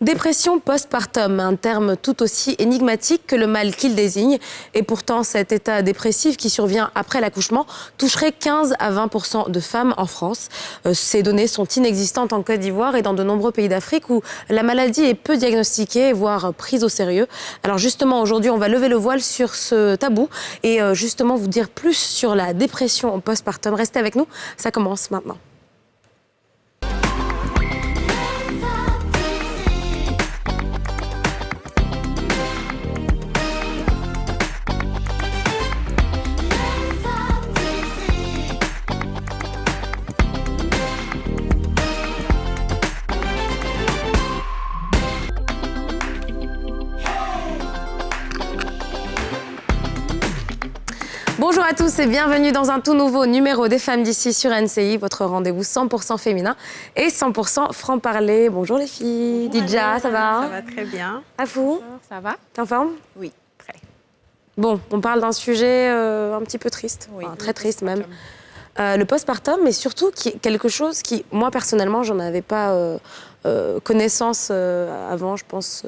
Dépression postpartum, un terme tout aussi énigmatique que le mal qu'il désigne. Et pourtant, cet état dépressif qui survient après l'accouchement toucherait 15 à 20% de femmes en France. Ces données sont inexistantes en Côte d'Ivoire et dans de nombreux pays d'Afrique où la maladie est peu diagnostiquée, voire prise au sérieux. Alors justement, aujourd'hui, on va lever le voile sur ce tabou et justement vous dire plus sur la dépression postpartum. Restez avec nous, ça commence maintenant. Bonjour à tous et bienvenue dans un tout nouveau numéro des Femmes d'ici sur NCI, votre rendez-vous 100% féminin et 100% franc-parler. Bonjour les filles. Bonjour. Didja, ça va? Ça va très bien. Afou? Ça va? T'es en forme? Oui, très. Bon, on parle d'un sujet un petit peu triste, Oui, enfin, très triste même. Le postpartum, mais surtout quelque chose qui, moi personnellement, j'en avais pas connaissance avant, je pense.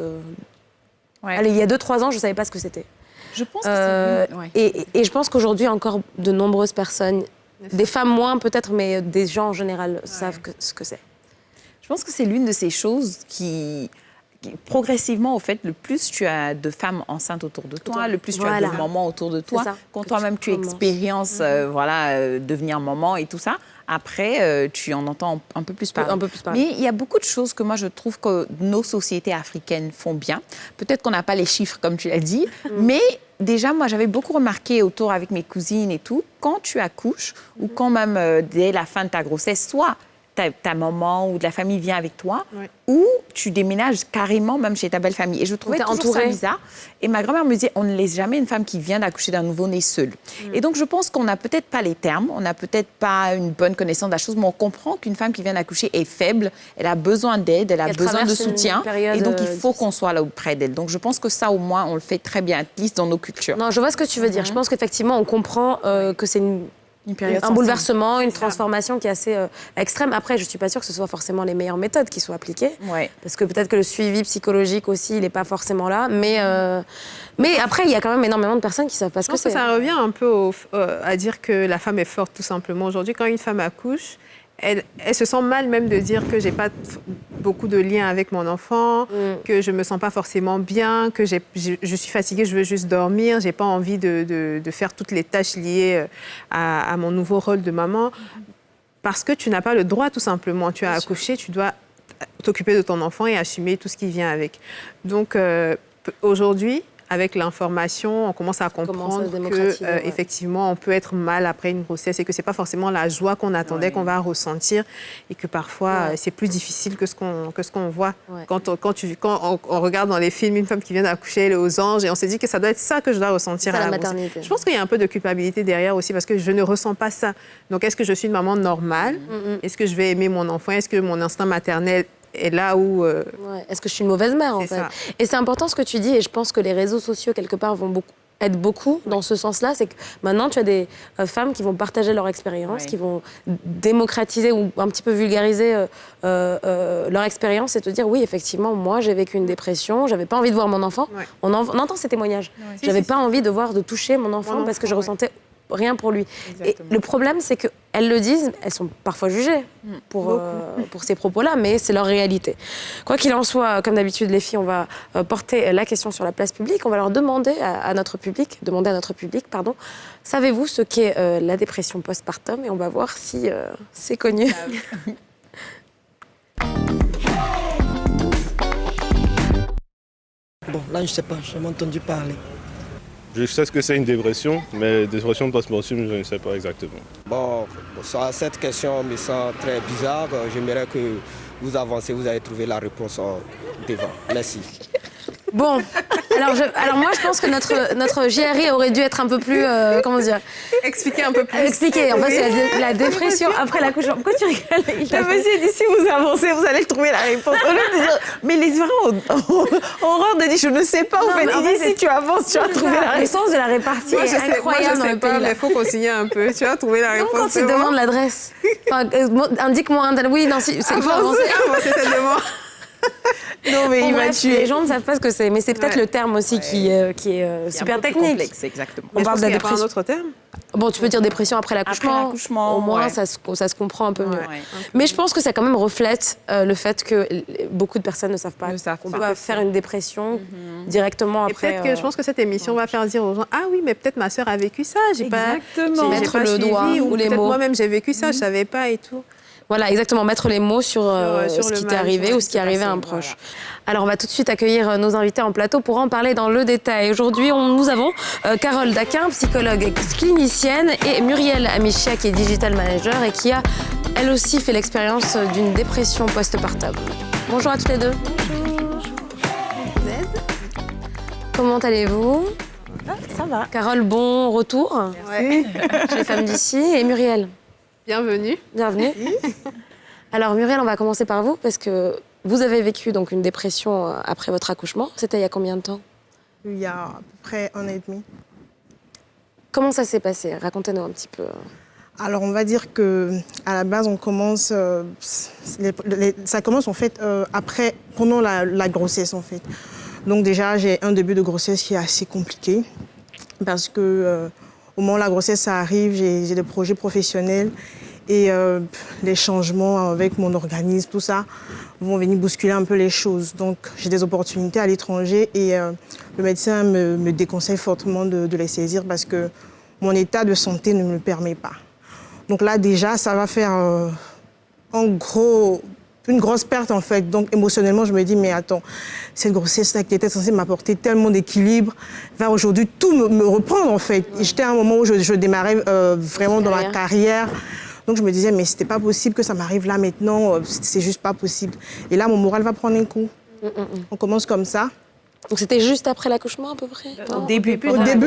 Ouais. Allez, il y a 2-3 ans, je savais pas ce que c'était. Je pense que c'est... Ouais. Et je pense qu'aujourd'hui, encore de nombreuses personnes, des femmes moins peut-être, mais des gens en général savent ce que c'est. Je pense que c'est l'une de ces choses qui progressivement, au fait, le plus tu as de femmes enceintes autour de toi, le plus tu as de mamans autour de toi, quand toi-même tu expériences devenir maman et tout ça, après, tu en entends un peu plus parler. Mais il y a beaucoup de choses que moi, je trouve que nos sociétés africaines font bien. Peut-être qu'on n'a pas les chiffres, comme tu l'as dit, mais déjà, moi, j'avais beaucoup remarqué autour avec mes cousines et tout, quand tu accouches ou quand même dès la fin de ta grossesse, soit ta maman ou de la famille vient avec toi, ou tu déménages carrément même chez ta belle famille. Et je trouvais toujours ça bizarre. Et ma grand-mère me disait, on ne laisse jamais une femme qui vient d'accoucher d'un nouveau-né seule. Et donc, je pense qu'on n'a peut-être pas les termes, on n'a peut-être pas une bonne connaissance de la chose, mais on comprend qu'une femme qui vient d'accoucher est faible, elle a besoin d'aide, elle a besoin de soutien. Et donc, il faut qu'on soit là auprès d'elle. Donc, je pense que ça, au moins, on le fait très bien, lisse dans nos cultures. Non, je vois ce que tu veux dire. Je pense qu'effectivement, on comprend que c'est un bouleversement, une transformation qui est assez extrême. Après, je ne suis pas sûre que ce soit forcément les meilleures méthodes qui soient appliquées. Parce que peut-être que le suivi psychologique aussi, il n'est pas forcément là. Mais après, il y a quand même énormément de personnes qui ne savent pas ce que c'est. Ça revient un peu à dire que la femme est forte, tout simplement. Aujourd'hui, quand une femme accouche, elle se sent mal même de dire que j'ai pas beaucoup de liens avec mon enfant, que je me sens pas forcément bien, que je suis fatiguée, je veux juste dormir, j'ai pas envie de faire toutes les tâches liées à mon nouveau rôle de maman. Parce que tu n'as pas le droit, tout simplement. Tu as accouché, tu dois t'occuper de ton enfant et assumer tout ce qui vient avec. Donc, aujourd'hui, avec l'information, on commence à comprendre qu'effectivement, on peut être mal après une grossesse et que ce n'est pas forcément la joie qu'on attendait qu'on va ressentir et que parfois, c'est plus difficile que ce qu'on voit. Quand on regarde dans les films une femme qui vient d'accoucher, elle est aux anges et on se dit que ça doit être ça que je dois ressentir à la maternité. Je pense qu'il y a un peu de culpabilité derrière aussi parce que je ne ressens pas ça. Donc, est-ce que je suis une maman normale? Est-ce que je vais aimer mon enfant? Est-ce que mon instinct maternel est là où... Est-ce que je suis une mauvaise mère, en fait? Et c'est important ce que tu dis, et je pense que les réseaux sociaux, quelque part, aident beaucoup dans ce sens-là. C'est que maintenant, tu as des femmes qui vont partager leur expérience, qui vont démocratiser ou un petit peu vulgariser leur expérience et te dire, oui, effectivement, moi, j'ai vécu une dépression, j'avais pas envie de voir mon enfant. On entend ces témoignages. J'avais pas envie de toucher mon enfant parce que je ressentais rien pour lui. Et le problème, c'est qu'elles le disent, elles sont parfois jugées pour ces propos-là, mais c'est leur réalité. Quoi qu'il en soit, comme d'habitude, les filles, on va porter la question sur la place publique. On va leur demander à notre public, savez-vous ce qu'est la dépression postpartum? Et on va voir si c'est connu. Bon, là, je ne sais pas, j'ai jamais entendu parler. Je sais ce que c'est une dépression, mais dépression postpartum, je ne sais pas exactement. Bon, cette question me semble très bizarre. J'aimerais que vous avancez, vous allez trouver la réponse devant. Merci. Bon, alors moi je pense que notre JRI aurait dû être un peu plus, comment dire, expliquer un peu plus. Expliquer, en fait c'est la dépression après l'accouchement. Pourquoi tu rigoles? Le monsieur dit, si vous avancez, vous allez trouver la réponse. Au lieu de dire, mais les parents ont horreur de dire, je ne sais pas, en fait. Il dit, si tu avances, tu vas trouver la réponse. Le sens de la répartie est incroyable dans le pays. Mais il faut continuer un peu, tu vas trouver la réponse. Quand tu demandes l'adresse, indique-moi, oui, non, il faut avancer. Avancer cette demande. Non, mais les gens ne savent pas ce que c'est, mais c'est peut-être le terme aussi qui est super technique. Complexe, exactement. On parle de la dépression. Un autre terme. Bon, tu peux dire dépression après l'accouchement. Au moins, ça se comprend un peu mieux. Mais je pense que ça quand même reflète le fait que beaucoup de personnes ne savent pas qu'on peut faire une dépression directement après. Et peut-être que je pense que cette émission va faire dire aux gens, ah oui, mais peut-être ma sœur a vécu ça. Exactement. Mettre le doigt ou les mots. Moi-même, j'ai vécu ça, je savais pas et tout. Voilà, exactement, mettre les mots sur ce qui t'est arrivé ou ce qui est arrivé à un proche. Voilà. Alors, on va tout de suite accueillir nos invités en plateau pour en parler dans le détail. Aujourd'hui, nous avons Carole Daquin, psychologue clinicienne, et Muriel Amichia, qui est digital manager et qui a, elle aussi, fait l'expérience d'une dépression postpartum. Bonjour à toutes les deux. Bonjour. Comment allez-vous? Ça va. Carole, bon retour chez les femmes d'ici. Et Muriel? Bienvenue. Bienvenue. Alors Muriel, on va commencer par vous parce que vous avez vécu donc une dépression après votre accouchement. C'était il y a combien de temps? Il y a à peu près 1 an et demi. Comment ça s'est passé? Racontez-nous un petit peu. Alors on va dire que à la base on commence, ça commence en fait pendant la grossesse en fait. Donc déjà j'ai un début de grossesse qui est assez compliqué parce que au moment où la grossesse ça arrive, j'ai des projets professionnels et les changements avec mon organisme, tout ça, vont venir bousculer un peu les choses. Donc j'ai des opportunités à l'étranger et le médecin me déconseille fortement de les saisir parce que mon état de santé ne me le permet pas. Donc là déjà ça va faire une grosse perte en fait. Donc émotionnellement je me dis mais attends, cette grossesse-là qui était censée m'apporter tellement d'équilibre va aujourd'hui tout me reprendre en fait. J'étais à un moment où je démarrais vraiment dans ma carrière. Donc je me disais mais c'était pas possible que ça m'arrive là maintenant, c'est juste pas possible. Et là mon moral va prendre un coup. On commence comme ça. Donc c'était juste après l'accouchement à peu près? Au début,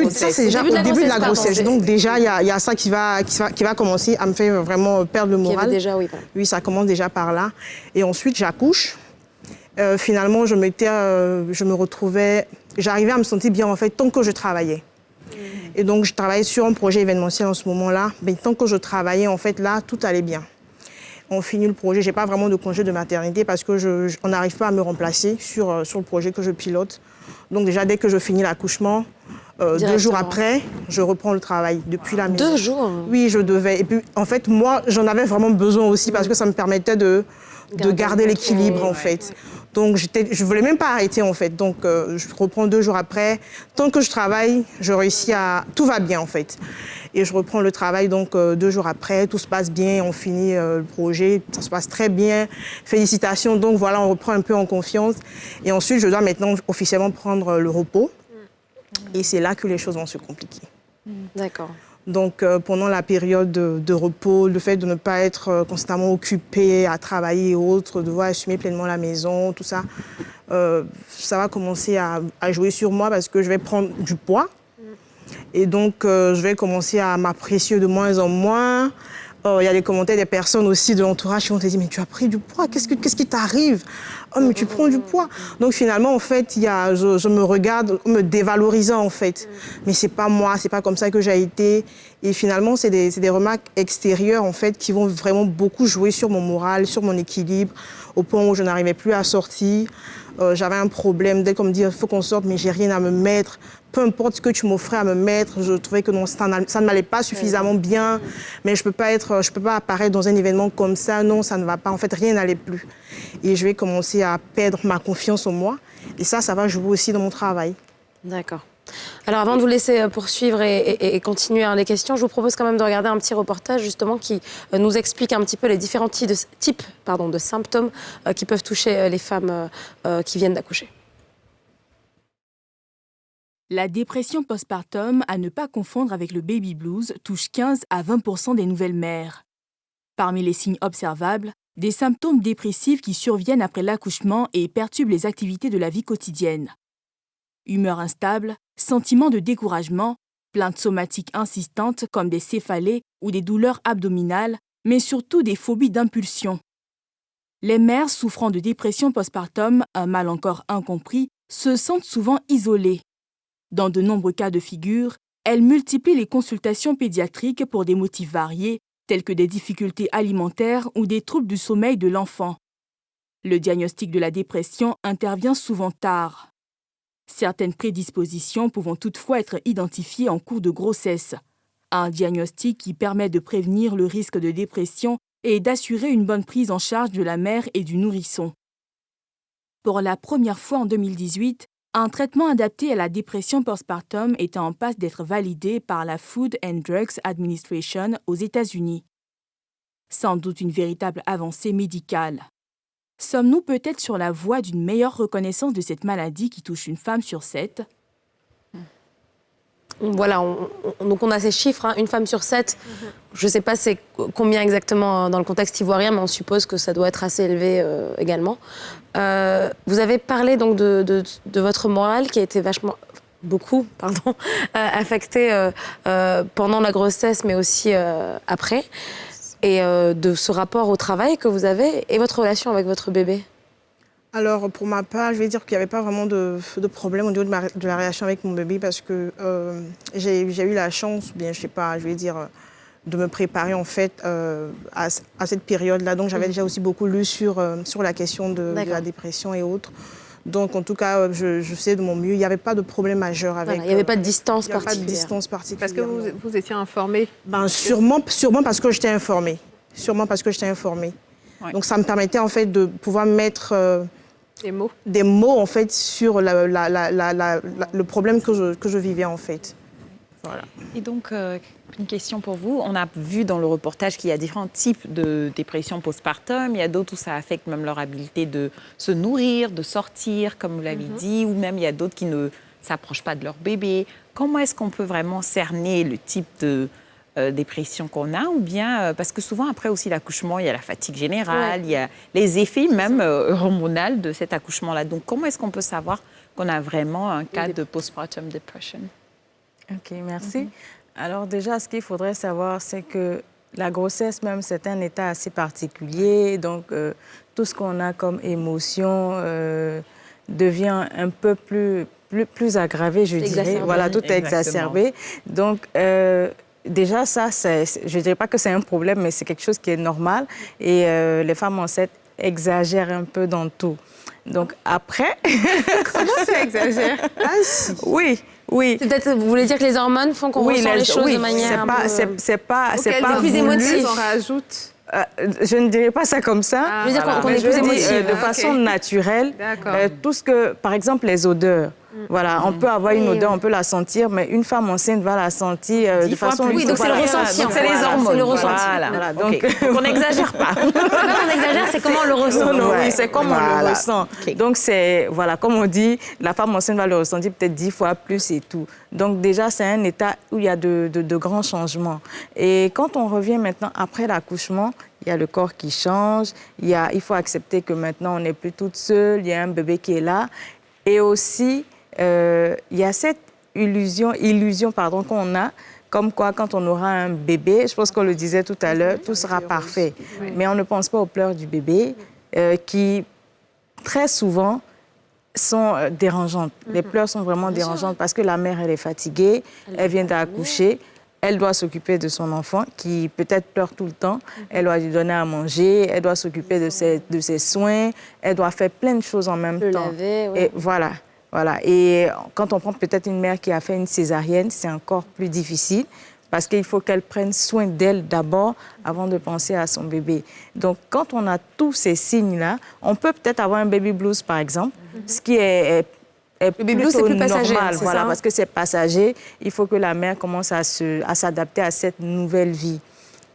ça c'est déjà au début de la grossesse. Donc déjà il y a ça qui va commencer à me faire vraiment perdre le moral. Oui, ça commence déjà par là. Et ensuite j'accouche. Finalement j'arrivais à me sentir bien en fait tant que je travaillais. Et donc je travaillais sur un projet événementiel en ce moment-là. Mais tant que je travaillais en fait là tout allait bien. On finit le projet, j'ai pas vraiment de congé de maternité parce que on n'arrive pas à me remplacer sur le projet que je pilote. Donc déjà, dès que je finis l'accouchement, 2 jours après, je reprends le travail depuis la maison. 2 jours? Oui, je devais. Et puis, en fait, moi, j'en avais vraiment besoin aussi parce que ça me permettait de garder l'équilibre, en fait. Donc, je voulais même pas arrêter, en fait. Donc, je reprends 2 jours après. Tant que je travaille, je réussis tout va bien, en fait. Et je reprends le travail, donc 2 jours après, tout se passe bien, on finit le projet, ça se passe très bien. Félicitations, donc voilà, on reprend un peu en confiance. Et ensuite, je dois maintenant officiellement prendre le repos. Et c'est là que les choses vont se compliquer. D'accord. Donc pendant la période de repos, le fait de ne pas être constamment occupé à travailler et autres, de devoir assumer pleinement la maison, tout ça, ça va commencer à jouer sur moi parce que je vais prendre du poids. Et donc, je vais commencer à m'apprécier de moins en moins. Il y a des commentaires des personnes aussi de l'entourage qui vont te dire « Mais tu as pris du poids, qu'est-ce qui t'arrive? Oh, mais tu prends du poids. » Donc finalement, en fait, je me regarde me dévalorisant, en fait. Mais c'est pas moi, c'est pas comme ça que j'ai été. Et finalement, c'est des remarques extérieures, en fait, qui vont vraiment beaucoup jouer sur mon moral, sur mon équilibre, au point où je n'arrivais plus à sortir. J'avais un problème, dès qu'on me dit « Il faut qu'on sorte, mais j'ai rien à me mettre. » Peu importe ce que tu m'offrais à me mettre, je trouvais que non, ça ne m'allait pas suffisamment bien. Mais je peux pas apparaître dans un événement comme ça. Non, ça ne va pas. En fait, rien n'allait plus. Et je vais commencer à perdre ma confiance en moi. Et ça va jouer aussi dans mon travail. D'accord. Alors avant de vous laisser poursuivre et continuer les questions, je vous propose quand même de regarder un petit reportage justement qui nous explique un petit peu les différents types de symptômes qui peuvent toucher les femmes qui viennent d'accoucher. La dépression postpartum, à ne pas confondre avec le baby blues, touche 15 à 20% des nouvelles mères. Parmi les signes observables, des symptômes dépressifs qui surviennent après l'accouchement et perturbent les activités de la vie quotidienne. Humeur instable, sentiment de découragement, plaintes somatiques insistantes comme des céphalées ou des douleurs abdominales, mais surtout des phobies d'impulsion. Les mères souffrant de dépression postpartum, un mal encore incompris, se sentent souvent isolées. Dans de nombreux cas de figure, elles multiplient les consultations pédiatriques pour des motifs variés, tels que des difficultés alimentaires ou des troubles du sommeil de l'enfant. Le diagnostic de la dépression intervient souvent tard. Certaines prédispositions pouvant toutefois être identifiées en cours de grossesse. Un diagnostic qui permet de prévenir le risque de dépression et d'assurer une bonne prise en charge de la mère et du nourrisson. Pour la première fois en 2018, un traitement adapté à la dépression postpartum était en passe d'être validé par la Food and Drugs Administration aux États-Unis. Sans doute une véritable avancée médicale. Sommes-nous peut-être sur la voie d'une meilleure reconnaissance de cette maladie qui touche une femme sur 7 ? Voilà, donc on a ces chiffres, hein, une femme sur 7. Je ne sais pas c'est combien exactement dans le contexte ivoirien, mais on suppose que ça doit être assez élevé également. Vous avez parlé donc de votre morale qui a été affectée pendant la grossesse, mais aussi après, et de ce rapport au travail que vous avez et votre relation avec votre bébé. Alors, pour ma part, je vais dire qu'il n'y avait pas vraiment de problème au niveau de la relation avec mon bébé parce que j'ai eu la chance, ou bien je sais pas, je vais dire, de me préparer en fait à cette période-là. Donc, j'avais déjà aussi beaucoup lu sur la question de la dépression et autres. Donc, en tout cas, je sais de mon mieux, il n'y avait pas de problème majeur avec... Voilà, il n'y avait pas de distance particulière. Pas de distance particulière. Parce que vous étiez informée? Sûrement parce que j'étais informée. Sûrement parce que j'étais informée. Ouais. Donc, ça me permettait en fait de pouvoir mettre... Des mots, en fait, sur le problème que je vivais, en fait. Voilà. Et donc, une question pour vous. On a vu dans le reportage qu'il y a différents types de dépression postpartum. Il y a d'autres où ça affecte même leur habileté de se nourrir, de sortir, comme vous l'avez dit, ou même il y a d'autres qui ne s'approchent pas de leur bébé. Comment est-ce qu'on peut vraiment cerner le type de dépression qu'on a, ou bien, parce que souvent après aussi l'accouchement, il y a la fatigue générale, il y a les effets même hormonaux de cet accouchement-là. Donc, comment est-ce qu'on peut savoir qu'on a vraiment un cas de postpartum depression? OK, merci. Alors déjà, ce qu'il faudrait savoir, c'est que la grossesse même, c'est un état assez particulier. Donc, tout ce qu'on a comme émotion devient un peu plus aggravé, je dirais. Voilà, tout est exacerbé. Donc, déjà, ça, je ne dirais pas que c'est un problème, mais c'est quelque chose qui est normal. Et les femmes enceintes exagèrent un peu dans tout. Donc, après... Comment ça exagère? Oui. Peut-être, vous voulez dire que les hormones font qu'on ressent les choses de manière c'est pas plus émotif. On rajoute. Je ne dirais pas ça comme ça. Je veux dire qu'on est plus émotif. De façon naturelle, tout ce que, par exemple, les odeurs. Voilà, on peut avoir une odeur, on peut la sentir, mais une femme enceinte va la sentir de façon... Oui, donc c'est le ressenti. C'est les hormones. C'est le ressenti. Voilà. Donc, on n'exagère pas. Quand on exagère, c'est comment on le ressent. Oui, c'est comment on le ressent. Donc, c'est, voilà, comme on dit, la femme enceinte va le ressentir peut-être 10 fois plus et tout. Donc, déjà, c'est un état où il y a de grands changements. Et quand on revient maintenant après l'accouchement, il y a le corps qui change, il faut accepter que maintenant, on n'est plus toute seule, il y a un bébé qui est là. Et aussi... il y a cette illusion qu'on a, comme quoi quand on aura un bébé, je pense qu'on le disait tout à l'heure, tout sera parfait. Oui. Mais on ne pense pas aux pleurs du bébé qui, très souvent, sont dérangeantes. Les pleurs sont vraiment dérangeantes parce que la mère, elle est fatiguée, elle vient d'accoucher, elle doit s'occuper de son enfant qui peut-être pleure tout le temps, elle doit lui donner à manger, elle doit s'occuper de ses soins, elle doit faire plein de choses en même temps. Laver, oui. Et voilà. Et quand on prend peut-être une mère qui a fait une césarienne, c'est encore plus difficile parce qu'il faut qu'elle prenne soin d'elle d'abord avant de penser à son bébé. Donc, quand on a tous ces signes-là, on peut peut-être avoir un baby blues, par exemple, ce qui est plutôt plus passager, normal, voilà, parce que c'est passager. Il faut que la mère commence à s'adapter à cette nouvelle vie.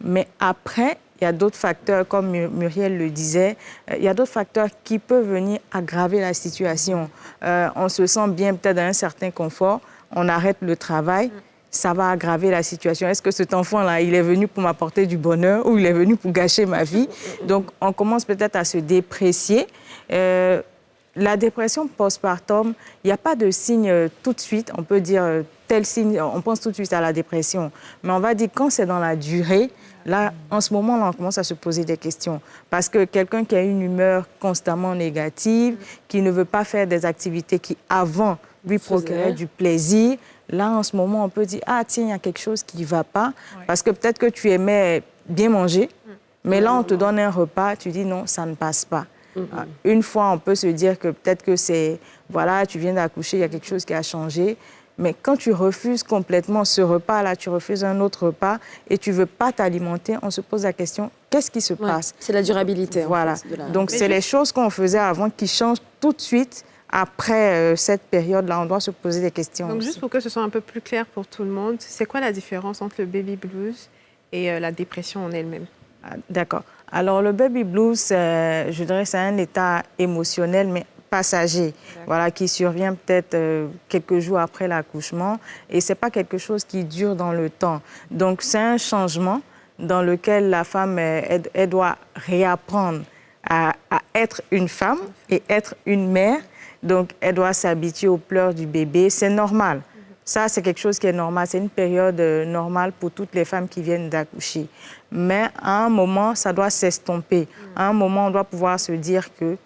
Mais après, il y a d'autres facteurs, comme Muriel le disait, il y a d'autres facteurs qui peuvent venir aggraver la situation. On se sent bien peut-être dans un certain confort, on arrête le travail, ça va aggraver la situation. Est-ce que cet enfant-là, il est venu pour m'apporter du bonheur ou il est venu pour gâcher ma vie? Donc, on commence peut-être à se déprécier. La dépression postpartum, il n'y a pas de signe tout de suite. On peut dire tel signe, on pense tout de suite à la dépression. Mais on va dire quand c'est dans la durée, là, en ce moment-là, on commence à se poser des questions. Parce que quelqu'un qui a une humeur constamment négative, qui ne veut pas faire des activités qui, avant, lui procuraient du plaisir, là, en ce moment, on peut dire, ah, tiens, il y a quelque chose qui ne va pas. Oui. Parce que peut-être que tu aimais bien manger, mais là, on te donne un repas, tu dis, non, ça ne passe pas. Une fois, on peut se dire que peut-être que c'est, voilà, tu viens d'accoucher, il y a quelque chose qui a changé. Mais quand tu refuses complètement ce repas-là, tu refuses un autre repas et tu ne veux pas t'alimenter, on se pose la question, qu'est-ce qui se passe? C'est la durabilité. Voilà. En fait, Donc, c'est les choses qu'on faisait avant qui changent tout de suite. Après cette période-là, on doit se poser des questions. Donc, aussi. juste pour que ce soit un peu plus clair pour tout le monde, c'est quoi la différence entre le baby blues et la dépression en elle-même? D'accord. Alors, le baby blues, je dirais, c'est un état émotionnel, mais passager, voilà, qui survient peut-être quelques jours après l'accouchement. Et ce n'est pas quelque chose qui dure dans le temps. Donc, c'est un changement dans lequel la femme, elle doit réapprendre à être une femme et être une mère. Donc, elle doit s'habituer aux pleurs du bébé. C'est normal. Ça, c'est quelque chose qui est normal. C'est une période normale pour toutes les femmes qui viennent d'accoucher. Mais à un moment, ça doit s'estomper. À un moment, on doit pouvoir se dire que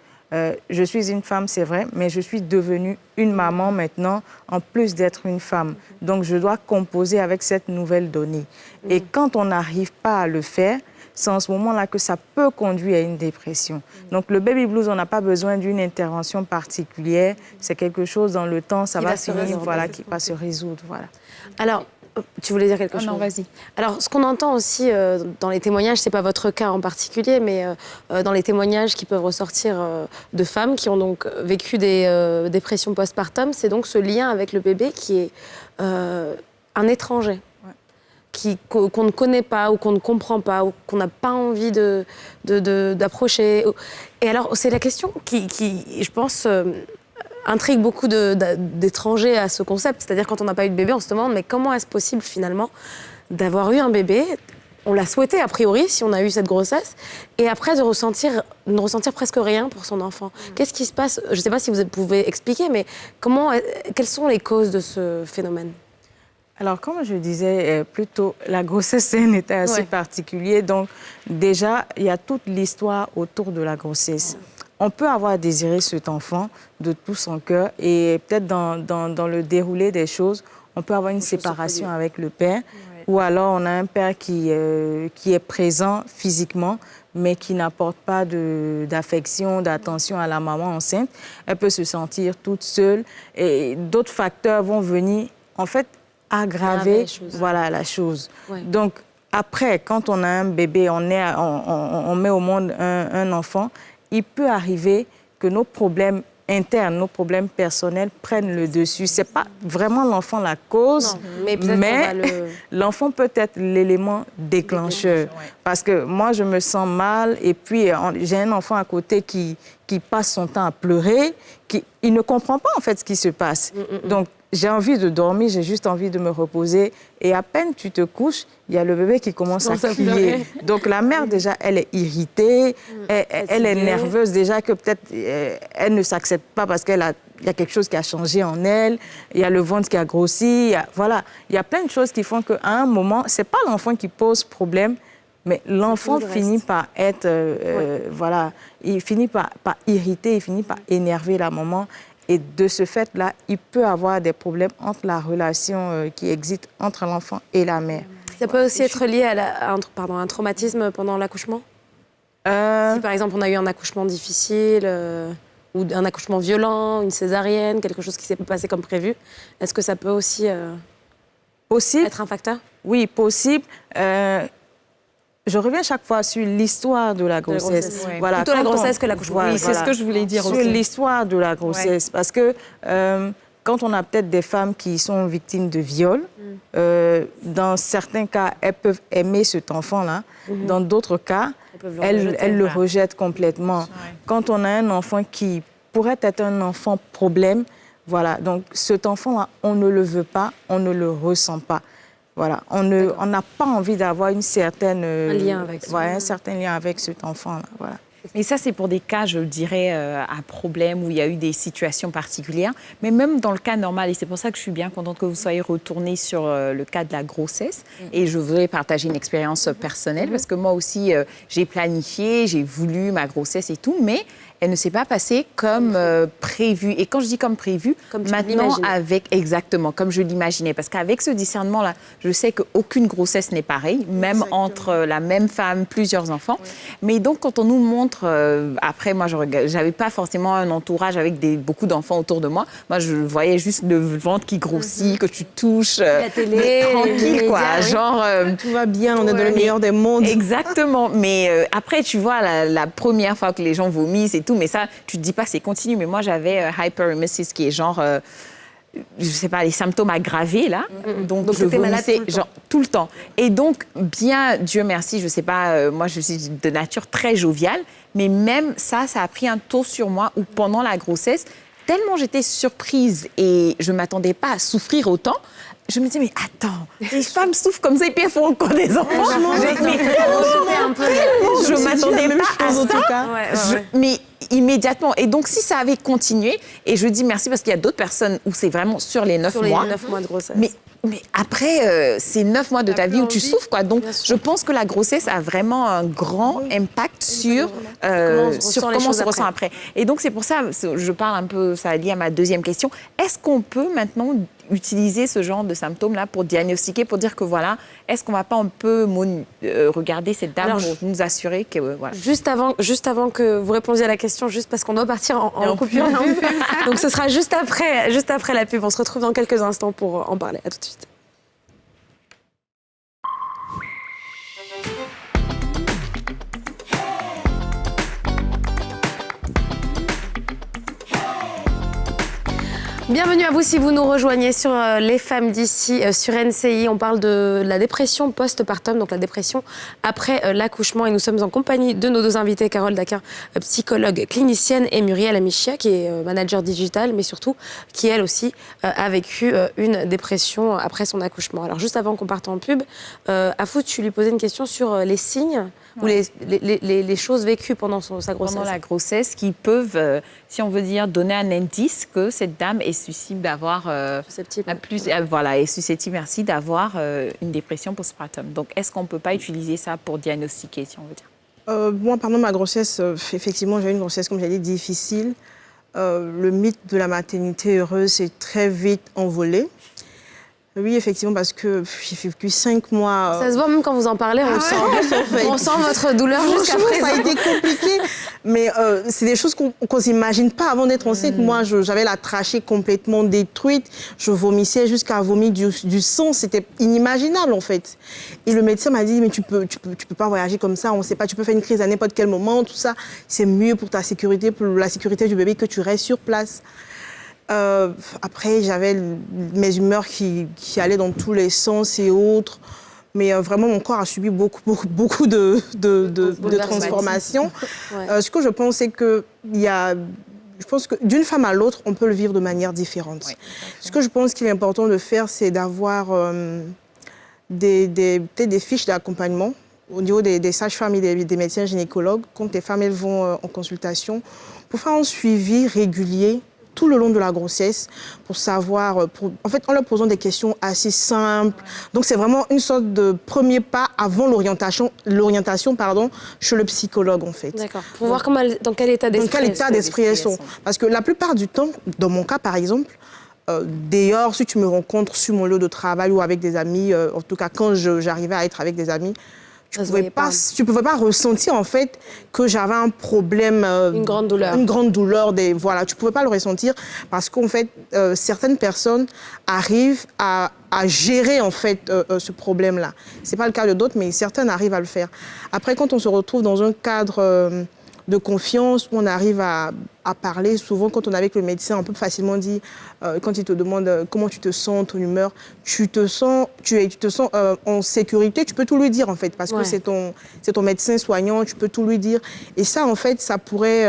je suis une femme, c'est vrai, mais je suis devenue une maman maintenant, en plus d'être une femme. Donc, je dois composer avec cette nouvelle donnée. Et quand on n'arrive pas à le faire, c'est en ce moment-là que ça peut conduire à une dépression. Donc, le baby blues, on n'a pas besoin d'une intervention particulière. C'est quelque chose dans le temps, ça va finir, voilà, qui va se résoudre. Voilà. Alors, tu voulais dire quelque chose? Non, vas-y. Alors, ce qu'on entend aussi dans les témoignages, c'est pas votre cas en particulier, mais dans les témoignages qui peuvent ressortir de femmes qui ont donc vécu des dépressions postpartum, c'est donc ce lien avec le bébé qui est un étranger, qu'on ne connaît pas ou qu'on ne comprend pas ou qu'on n'a pas envie d'approcher. Et alors, c'est la question qui je pense, intrigue beaucoup d'étrangers à ce concept. C'est-à-dire, quand on n'a pas eu de bébé, on se demande, mais comment est-ce possible, finalement, d'avoir eu un bébé? On l'a souhaité, a priori, si on a eu cette grossesse, et après de ne ressentir presque rien pour son enfant. Qu'est-ce qui se passe? Je ne sais pas si vous pouvez expliquer, mais quelles sont les causes de ce phénomène? Alors, comme je disais plus tôt, la grossesse, c'est un état assez particulier. Donc, déjà, il y a toute l'histoire autour de la grossesse. On peut avoir désiré cet enfant de tout son cœur et peut-être dans le déroulé des choses, on peut avoir une séparation avec le père ou alors on a un père qui est présent physiquement mais qui n'apporte pas d'affection, d'attention à la maman enceinte. Elle peut se sentir toute seule et d'autres facteurs vont venir, en fait, aggraver la chose. Ouais. Donc, après, quand on a un bébé, on met au monde un enfant, il peut arriver que nos problèmes internes, nos problèmes personnels prennent le dessus. Ce n'est pas vraiment l'enfant la cause, mais l'enfant peut être l'élément déclencheur. Parce que moi, je me sens mal et puis j'ai un enfant à côté qui passe son temps à pleurer, il ne comprend pas en fait ce qui se passe. Donc, j'ai envie de dormir, j'ai juste envie de me reposer. Et à peine tu te couches, il y a le bébé qui commence à crier. Donc la mère, déjà, elle est irritée, elle est nerveuse déjà que peut-être elle ne s'accepte pas parce qu'il y a quelque chose qui a changé en elle, il y a le ventre qui a grossi, il y a plein de choses qui font qu'à un moment, ce n'est pas l'enfant qui pose problème, mais l'enfant finit par être, il finit par irriter, il finit par énerver la maman. Et de ce fait-là, il peut avoir des problèmes entre la relation qui existe entre l'enfant et la mère. Ça peut aussi être lié à un traumatisme pendant l'accouchement? Si par exemple on a eu un accouchement difficile ou un accouchement violent, une césarienne, quelque chose qui s'est pas passé comme prévu, est-ce que ça peut aussi être un facteur? Oui, possible. Je reviens chaque fois sur l'histoire de la grossesse. Voilà, plutôt la grossesse que l'accouchement. Oui, c'est ce que je voulais dire sur aussi. Sur l'histoire de la grossesse. Parce que quand on a peut-être des femmes qui sont victimes de viol, dans certains cas, elles peuvent aimer cet enfant-là. Dans d'autres cas, elles le rejettent complètement. Quand on a un enfant qui pourrait être un enfant problème, voilà, donc cet enfant-là, on ne le veut pas, on ne le ressent pas. Voilà, on n'a pas envie d'avoir un certain lien avec cet enfant-là. Voilà. Et ça, c'est pour des cas, je dirais, à problème, où il y a eu des situations particulières. Mais même dans le cas normal, et c'est pour ça que je suis bien contente que vous soyez retournée sur le cas de la grossesse. Et je voudrais partager une expérience personnelle, parce que moi aussi, j'ai planifié, j'ai voulu ma grossesse et tout, mais elle ne s'est pas passée comme prévu. Et quand je dis comme prévu, comme maintenant exactement, comme je l'imaginais. Parce qu'avec ce discernement-là, je sais qu'aucune grossesse n'est pareille, même entre la même femme, plusieurs enfants. Oui. Mais donc, quand on nous montre, après, moi, j'avais pas forcément un entourage avec beaucoup d'enfants autour de moi. Moi, je voyais juste le ventre qui grossit, que tu touches. La télé, tranquille, quoi. Genre, tout va bien, on est dans le meilleur des mondes. Exactement. Mais après, tu vois, la première fois que les gens vomissent et tout, mais ça, tu te dis pas c'est continu. Mais moi, j'avais hyperemesis, qui est genre, je sais pas, les symptômes aggravés, là. Donc je vomissais tout le temps. Et donc, bien, Dieu merci, je sais pas, moi, je suis de nature très joviale, mais même ça a pris un tour sur moi où pendant la grossesse, tellement j'étais surprise et je m'attendais pas à souffrir autant. Je me disais, mais attends, les femmes souffrent comme ça et puis elles font encore des enfants. Je ne m'attendais pas à ça. Mais immédiatement. Et donc, si ça avait continué, et je dis merci parce qu'il y a d'autres personnes où c'est vraiment sur les 9 mois. Sur les 9 mois de grossesse. Mais après, c'est 9 mois de ta vie où tu souffres, quoi. Donc, je pense que la grossesse a vraiment un grand impact sur comment on se ressent après. Et donc, c'est pour ça, je parle un peu, ça lié à ma deuxième question. Est-ce qu'on peut maintenant utiliser ce genre de symptômes-là pour diagnostiquer, pour dire que voilà, est-ce qu'on ne va pas un peu regarder cette dame pour nous assurer que... voilà. Juste avant que vous répondiez à la question, juste parce qu'on doit partir en coupure. Donc ce sera juste après la pub. On se retrouve dans quelques instants pour en parler. À tout de suite. Bienvenue à vous si vous nous rejoignez sur Les Femmes d'ici, sur NCI. On parle de la dépression post-partum, donc la dépression après l'accouchement. Et nous sommes en compagnie de nos deux invités, Carole Daquin, psychologue clinicienne, et Muriel Amichia, qui est manager digital, mais surtout qui, elle aussi, a vécu une dépression après son accouchement. Alors, juste avant qu'on parte en pub, Afou, tu lui posais une question sur les signes ou les choses vécues pendant sa grossesse. Pendant la grossesse, qui peuvent, si on veut dire, donner un indice que cette dame est susceptible d'avoir... est susceptible, merci, d'avoir une dépression postpartum. Donc, est-ce qu'on ne peut pas utiliser ça pour diagnostiquer, si on veut dire? Moi, pendant ma grossesse, effectivement, j'ai eu une grossesse, comme j'ai dit, difficile. Le mythe de la maternité heureuse s'est très vite envolé. Oui, effectivement, parce que j'ai vécu 5 mois... Ça se voit même quand vous en parlez, on sent votre douleur jusqu'à présent. Ça a été compliqué, mais c'est des choses qu'on ne s'imagine pas avant d'être enceinte. Moi, j'avais la trachée complètement détruite, je vomissais jusqu'à vomir du sang, c'était inimaginable en fait. Et le médecin m'a dit, mais tu peux pas voyager comme ça, on ne sait pas, tu peux faire une crise à n'importe quel moment, tout ça. C'est mieux pour ta sécurité, pour la sécurité du bébé, que tu restes sur place. Après, j'avais mes humeurs qui allaient dans tous les sens et autres. Mais vraiment, mon corps a subi beaucoup de transformations. Ce que je pense, c'est que je pense que d'une femme à l'autre, on peut le vivre de manière différente. Oui, ce que je pense qu'il est important de faire, c'est d'avoir peut-être des fiches d'accompagnement au niveau des sages-femmes et des médecins gynécologues, quand les femmes elles vont en consultation, pour faire un suivi régulier tout le long de la grossesse, pour savoir, en fait, en leur posant des questions assez simples. Donc, c'est vraiment une sorte de premier pas avant l'orientation chez le psychologue, en fait. D'accord. Pour voir dans quel état d'esprit elles sont. Parce que la plupart du temps, dans mon cas, par exemple, d'ailleurs, si tu me rencontres sur mon lieu de travail ou avec des amis, en tout cas, quand j'arrivais à être avec des amis, tu ne pouvais pas ressentir, en fait, que j'avais un problème... une grande douleur. Une grande douleur. Voilà, tu ne pouvais pas le ressentir parce qu'en fait, certaines personnes arrivent à gérer, en fait, ce problème-là. Ce n'est pas le cas de d'autres, mais certaines arrivent à le faire. Après, quand on se retrouve dans un cadre de confiance, où on arrive à parler, souvent, quand on est avec le médecin, on peut facilement dire, quand il te demande comment tu te sens, ton humeur, tu te sens en sécurité, tu peux tout lui dire, en fait, parce que c'est ton médecin soignant, tu peux tout lui dire. Et ça, en fait, ça pourrait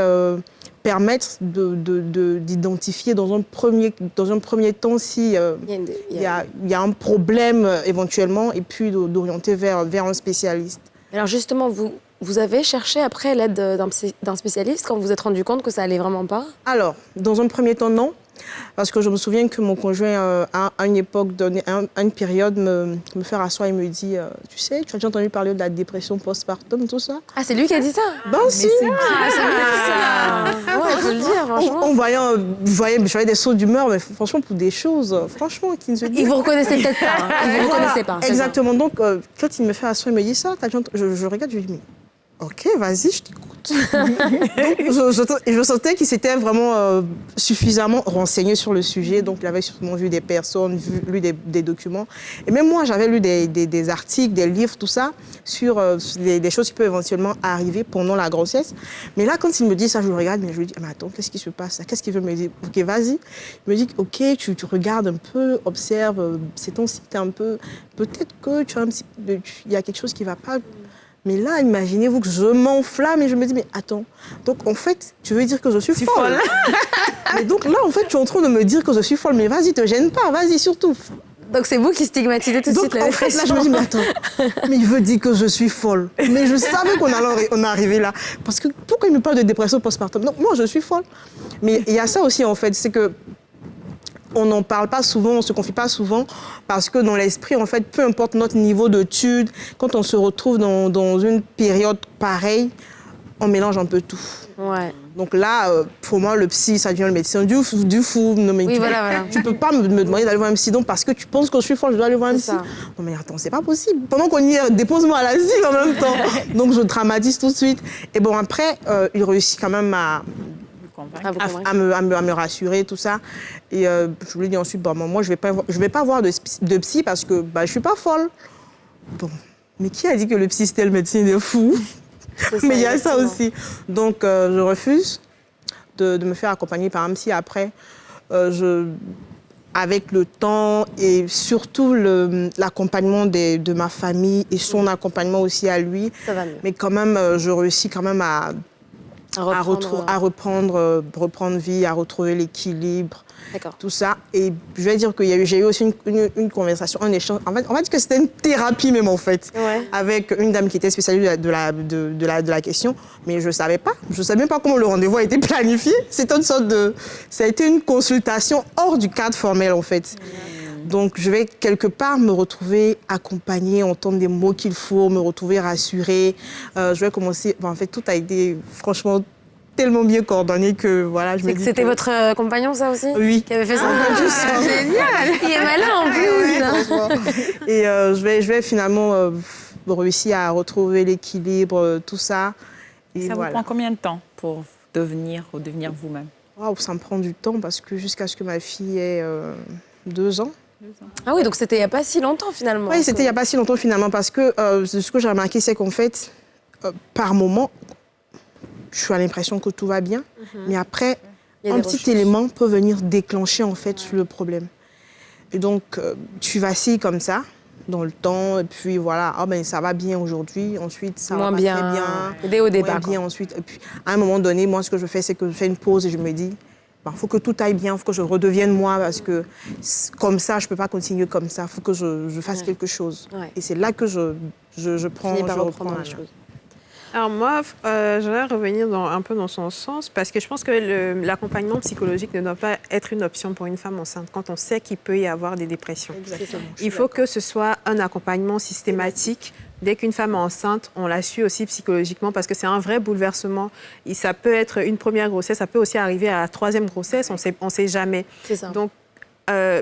permettre d'identifier dans un premier temps si il y a un problème éventuellement, et puis d'orienter vers un spécialiste. Alors justement, vous avez cherché après l'aide d'un spécialiste quand vous vous êtes rendu compte que ça allait vraiment pas? Alors, dans un premier temps, non. Parce que je me souviens que mon conjoint, à une époque donnée, à une période, me fait rasseoir et me dit tu sais, tu as déjà entendu parler de la dépression postpartum, tout ça? Ah, c'est lui qui a dit ça? Ben si. Ouais, il faut le dire, franchement. On voyait des sauts d'humeur, mais franchement, pour des choses, franchement, qui ne se disent. Ils vous reconnaissaient peut-être pas. Ils vous reconnaissaient pas. Exactement. Donc, quand il me fait asseoir, il me dit ça, je regarde, je lui dis, mais ok, vas-y, je t'écoute. Donc, je sentais qu'il s'était vraiment suffisamment renseigné sur le sujet. Donc, il avait sûrement vu des personnes, lu des documents. Et même moi, j'avais lu des articles, des livres, tout ça, sur des choses qui peuvent éventuellement arriver pendant la grossesse. Mais là, quand il me dit ça, je le regarde, mais je lui dis, mais attends, qu'est-ce qui se passe? Qu'est-ce qu'il veut me dire? Ok, vas-y. Il me dit, ok, tu regardes un peu, observe, c'est ton site un peu. Peut-être que il y a quelque chose qui ne va pas. Mais là, imaginez-vous que je m'enflamme et je me dis, mais attends, donc en fait, tu veux dire que je suis folle. Mais donc là, en fait, tu es en train de me dire que je suis folle, mais vas-y, te gêne pas, vas-y, surtout. Donc c'est vous qui stigmatisez tout de suite la dépression. Donc en fait, là, je me dis, mais attends, mais il veut dire que je suis folle. Mais je savais qu'on allait arriver là. Parce que pourquoi il me parle de dépression postpartum? Non, moi, je suis folle. Mais il y a ça aussi, en fait, c'est que on n'en parle pas souvent, on ne se confie pas souvent, parce que dans l'esprit, en fait, peu importe notre niveau d'études, quand on se retrouve dans une période pareille, on mélange un peu tout. Ouais. Donc là, pour moi, le psy, ça devient le médecin du fou. Non, mais tu peux pas me demander d'aller voir un psy, donc parce que tu penses que je suis folle, je dois aller voir un psy. Non mais attends, c'est pas possible. Pendant qu'on y est, dépose-moi à l'asile en même temps. Donc je dramatise tout de suite. Et bon, après, il réussit quand même à me rassurer, tout ça. Et je lui ai dit ensuite, bon, moi, je vais pas voir de psy parce que je suis pas folle. Bon, mais qui a dit que le psy, c'était le médecin des fous? Mais il y a ça aussi. Donc, je refuse de me faire accompagner par un psy. Après, avec le temps et surtout l'accompagnement de ma famille et son accompagnement aussi à lui. Ça va mieux. Mais quand même, je réussis quand même à reprendre vie, à retrouver l'équilibre, tout ça. Et je vais dire que j'ai eu aussi une conversation, un échange. En fait, on va dire que c'était une thérapie même, en fait, avec une dame qui était spécialiste de la question. Mais je ne savais pas. Je ne savais même pas comment le rendez-vous a été planifié. C'était une sorte de... Ça a été une consultation hors du cadre formel, en fait. Donc, je vais quelque part me retrouver accompagnée, entendre des mots qu'il faut, me retrouver rassurée. Je vais commencer... en fait, tout a été, franchement, tellement bien coordonné que, voilà, je me dis C'était votre compagnon, ça aussi? Oui. Qui avait fait ça? Génial! Il est malin, en plus! Et je vais finalement réussir à retrouver l'équilibre, tout ça. Et ça vous prend combien de temps pour devenir vous-même? Ça me prend du temps parce que jusqu'à ce que ma fille ait 2 ans. Ah oui, donc c'était il n'y a pas si longtemps finalement. Oui, c'était il n'y a pas si longtemps finalement parce que ce que j'ai remarqué, c'est qu'en fait, par moment, tu as l'impression que tout va bien, mais après, un petit élément peut venir déclencher en fait le problème. Et donc, tu vacilles comme ça dans le temps, et puis voilà, ça va bien aujourd'hui, ensuite ça va pas très bien. Dès au départ. Bien ensuite. Et puis, à un moment donné, moi, ce que je fais, c'est que je fais une pause et je me dis, il faut que tout aille bien, il faut que je redevienne moi, parce que comme ça, je ne peux pas continuer comme ça, il faut que je fasse quelque chose. Et c'est là que je reprends la chose. Alors moi, j'aimerais revenir un peu dans son sens, parce que je pense que l'accompagnement psychologique ne doit pas être une option pour une femme enceinte, quand on sait qu'il peut y avoir des dépressions. Exactement. Il faut que ce soit un accompagnement systématique. Dès qu'une femme est enceinte, on la suit aussi psychologiquement, parce que c'est un vrai bouleversement. Et ça peut être une première grossesse, ça peut aussi arriver à la 3e grossesse, on ne sait jamais. C'est ça. Donc,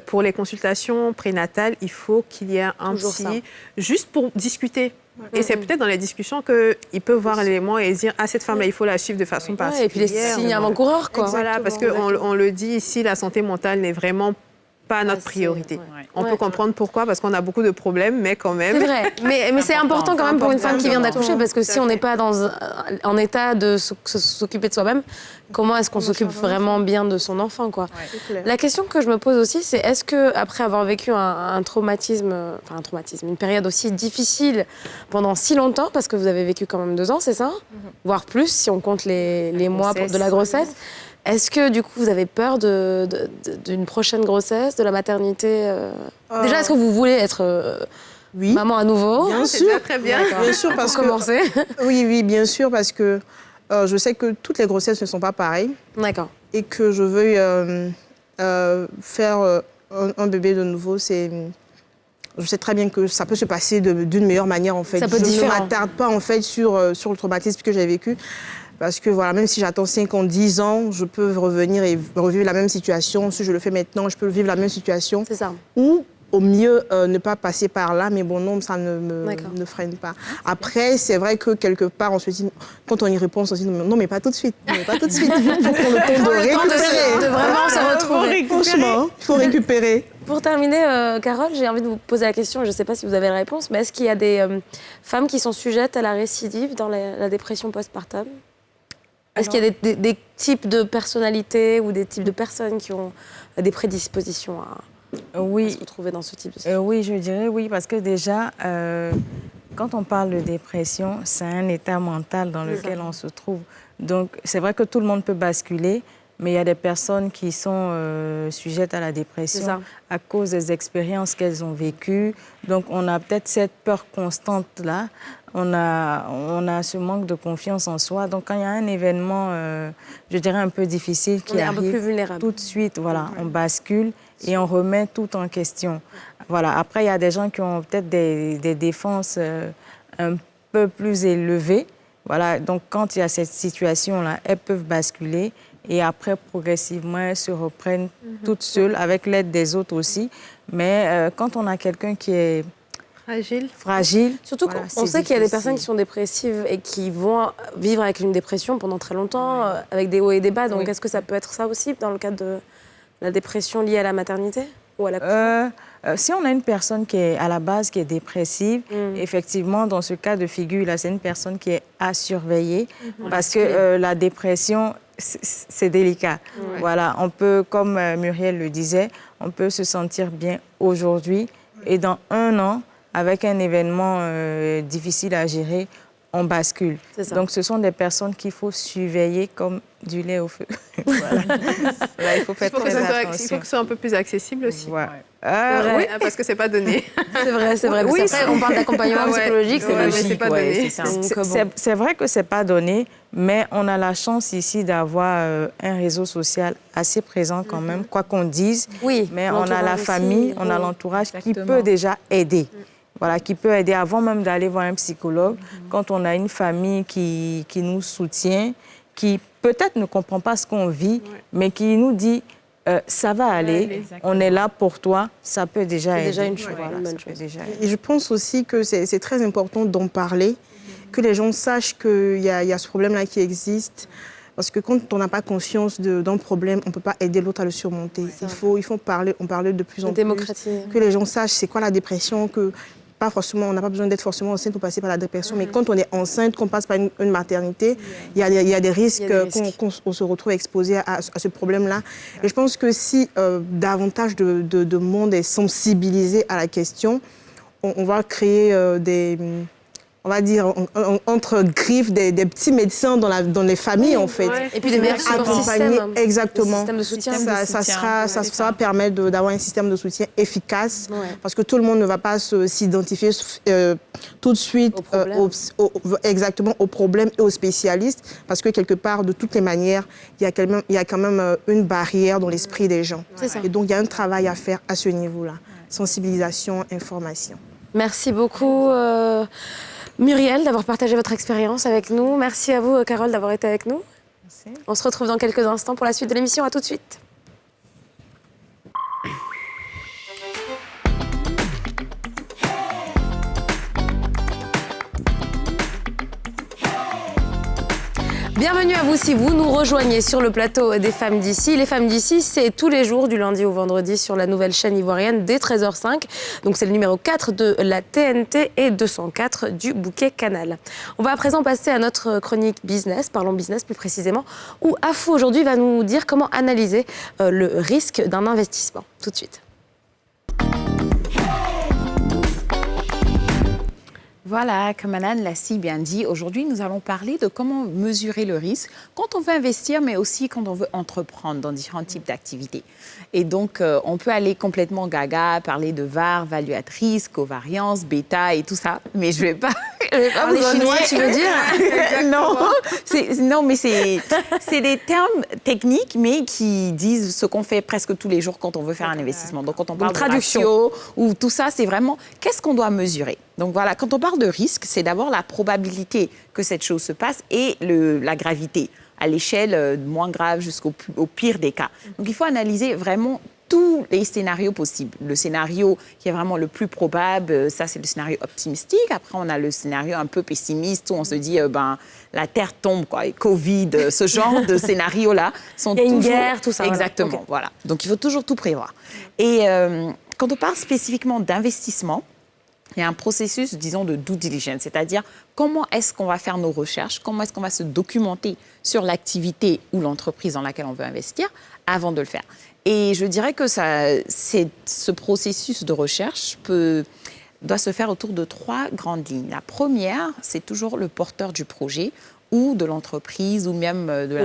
pour les consultations prénatales, il faut qu'il y ait un psy, juste pour discuter. Et c'est peut-être dans les discussions qu'il peut voir l'élément et se dire « Ah, cette femme-là, il faut la suivre de façon particulière. » Et puis les signes avant-coureurs, quoi. Voilà, parce qu'on le dit ici, la santé mentale n'est vraiment pas notre priorité. On peut comprendre pourquoi, parce qu'on a beaucoup de problèmes, mais quand même... C'est vrai, mais c'est important quand même pour une femme qui vient d'accoucher, parce que si on n'est pas en état de s'occuper de soi-même, comment est-ce qu'on s'occupe vraiment bien de son enfant, quoi. La question que je me pose aussi, c'est est-ce qu'après avoir vécu un traumatisme, une période aussi difficile pendant si longtemps, parce que vous avez vécu quand même 2 ans, c'est ça? Voire plus, si on compte les mois de la grossesse. Est-ce que, du coup, vous avez peur d'une prochaine grossesse, de la maternité Déjà, est-ce que vous voulez être maman à nouveau? Bien sûr. Très bien. Bien sûr, parce que... commencer. Oui, bien sûr, parce que je sais que toutes les grossesses ne sont pas pareilles. D'accord. Et que je veux faire un bébé de nouveau, je sais très bien que ça peut se passer d'une meilleure manière, en fait. Ça peut être différent. Je ne m'attarde pas, en fait, sur le traumatisme que j'ai vécu. Parce que, voilà, même si j'attends 5 ans, 10 ans, je peux revenir et revivre la même situation. Si je le fais maintenant, je peux vivre la même situation. C'est ça. Ou, au mieux, ne pas passer par là. Mais bon, non, ça ne me freine pas. Après, c'est vrai que, quelque part, on se dit... Quand on y répond, on se dit non, mais pas tout de suite. Mais pas tout de suite. Il faut qu'on le temps de récupérer. De vraiment se retrouver. Franchement, il faut récupérer. Pour terminer, Carole, j'ai envie de vous poser la question, je ne sais pas si vous avez la réponse, mais est-ce qu'il y a des femmes qui sont sujettes à la récidive dans la dépression postpartum? Est-ce qu'il y a des types de personnalités ou des types de personnes qui ont des prédispositions à se retrouver dans ce type de situation? Oui, je dirais oui, parce que déjà, quand on parle de dépression, c'est un état mental dans lequel on se trouve. Donc, c'est vrai que tout le monde peut basculer, mais il y a des personnes qui sont sujettes à la dépression à cause des expériences qu'elles ont vécues. Donc, on a peut-être cette peur constante-là. On a ce manque de confiance en soi. Donc, quand il y a un événement, je dirais, un peu difficile qui arrive, un peu plus vulnérable. Tout de suite, voilà, on bascule et on remet tout en question. Voilà. Après, il y a des gens qui ont peut-être des défenses un peu plus élevées. Voilà. Donc, quand il y a cette situation-là, elles peuvent basculer. Et après, progressivement, elles se reprennent toutes seules, avec l'aide des autres aussi. Mais quand on a quelqu'un qui est fragile. Surtout qu'on sait qu'il y a des personnes qui sont dépressives et qui vont vivre avec une dépression pendant très longtemps, avec des hauts et des bas. Donc, est-ce que ça peut être ça aussi dans le cadre de la dépression liée à la maternité ou à la si on a une personne qui est à la base qui est dépressive, effectivement, dans ce cas de figure, là, c'est une personne qui est à surveiller parce que la dépression, c'est délicat. Voilà, on peut, comme Muriel le disait, on peut se sentir bien aujourd'hui et dans 1 an, avec un événement difficile à gérer, on bascule. Donc, ce sont des personnes qu'il faut surveiller comme du lait au feu. Voilà. Là, il faut faire très attention. Il faut que ce soit un peu plus accessible aussi. Oui, parce que c'est pas donné. C'est vrai. Oui, après, on parle d'accompagnement psychologique, c'est logique. Mais c'est pas donné. C'est vrai que c'est pas donné, mais on a la chance ici d'avoir un réseau social assez présent quand même, quoi qu'on dise. Oui. Mais on a la famille, on a l'entourage qui peut déjà aider. Voilà, qui peut aider avant même d'aller voir un psychologue. Quand on a une famille qui nous soutient, qui peut-être ne comprend pas ce qu'on vit, mais qui nous dit ça va aller, on est là pour toi, ça peut déjà aider. C'est déjà une chose. Et je pense aussi que c'est très important d'en parler, que les gens sachent qu'il y a ce problème-là qui existe. Parce que quand on n'a pas conscience d'un problème, on ne peut pas aider l'autre à le surmonter. Il faut parler de plus en plus. Que les gens sachent c'est quoi la dépression, que pas forcément, on n'a pas besoin d'être forcément enceinte pour passer par la dépression, mais quand on est enceinte, qu'on passe par une maternité, il y a des risques qu'on se retrouve exposé à ce problème-là. Et je pense que si davantage de monde est sensibilisé à la question, on va créer on va dire, entre griffes, des petits médecins dans les familles, en fait. Et puis des meilleurs systèmes. Exactement. Système de soutien. Ça va permettre d'avoir un système de soutien efficace, parce que tout le monde ne va pas s'identifier tout de suite exactement au problème et aux spécialistes, parce que quelque part, de toutes les manières, il y a quand même une barrière dans l'esprit des gens. Et donc, il y a un travail à faire à ce niveau-là. Sensibilisation, information. Merci beaucoup. Muriel, d'avoir partagé votre expérience avec nous. Merci à vous, Carole, d'avoir été avec nous. Merci. On se retrouve dans quelques instants pour la suite de l'émission. À tout de suite. Bienvenue à vous si vous nous rejoignez sur le plateau des Femmes d'ici. Les Femmes d'ici, c'est tous les jours du lundi au vendredi sur la nouvelle chaîne ivoirienne dès 13h05. Donc c'est le numéro 4 de la TNT et 204 du bouquet Canal. On va à présent passer à notre chronique business, parlons business plus précisément, où Afou aujourd'hui va nous dire comment analyser le risque d'un investissement. Tout de suite. Voilà, comme Anne l'a si bien dit, aujourd'hui, nous allons parler de comment mesurer le risque quand on veut investir, mais aussi quand on veut entreprendre dans différents types d'activités. Et donc, on peut aller complètement gaga, parler de VAR, value at risk, covariance, bêta et tout ça, mais je ne vais pas Les Chinois, tu veux dire? Non, mais c'est des termes techniques, mais qui disent ce qu'on fait presque tous les jours quand on veut faire un investissement. Donc, quand on parle de ratio ou tout ça, c'est vraiment qu'est-ce qu'on doit mesurer. Donc, voilà, quand on parle de risque, c'est d'abord la probabilité que cette chose se passe et la gravité, à l'échelle moins grave jusqu'au pire des cas. Donc, il faut analyser vraiment tous les scénarios possibles. Le scénario qui est vraiment le plus probable, ça, c'est le scénario optimistique. Après, on a le scénario un peu pessimiste où on se dit, la Terre tombe, quoi, et Covid, ce genre de scénarios-là sont toujours... une guerre, tout ça. Exactement, voilà. Donc, il faut toujours tout prévoir. Et quand on parle spécifiquement d'investissement, il y a un processus, disons, de due diligence, c'est-à-dire comment est-ce qu'on va faire nos recherches, comment est-ce qu'on va se documenter sur l'activité ou l'entreprise dans laquelle on veut investir avant de le faire. Et je dirais que ce processus de recherche doit se faire autour de 3 grandes lignes. La première, c'est toujours le porteur du projet ou de l'entreprise ou même de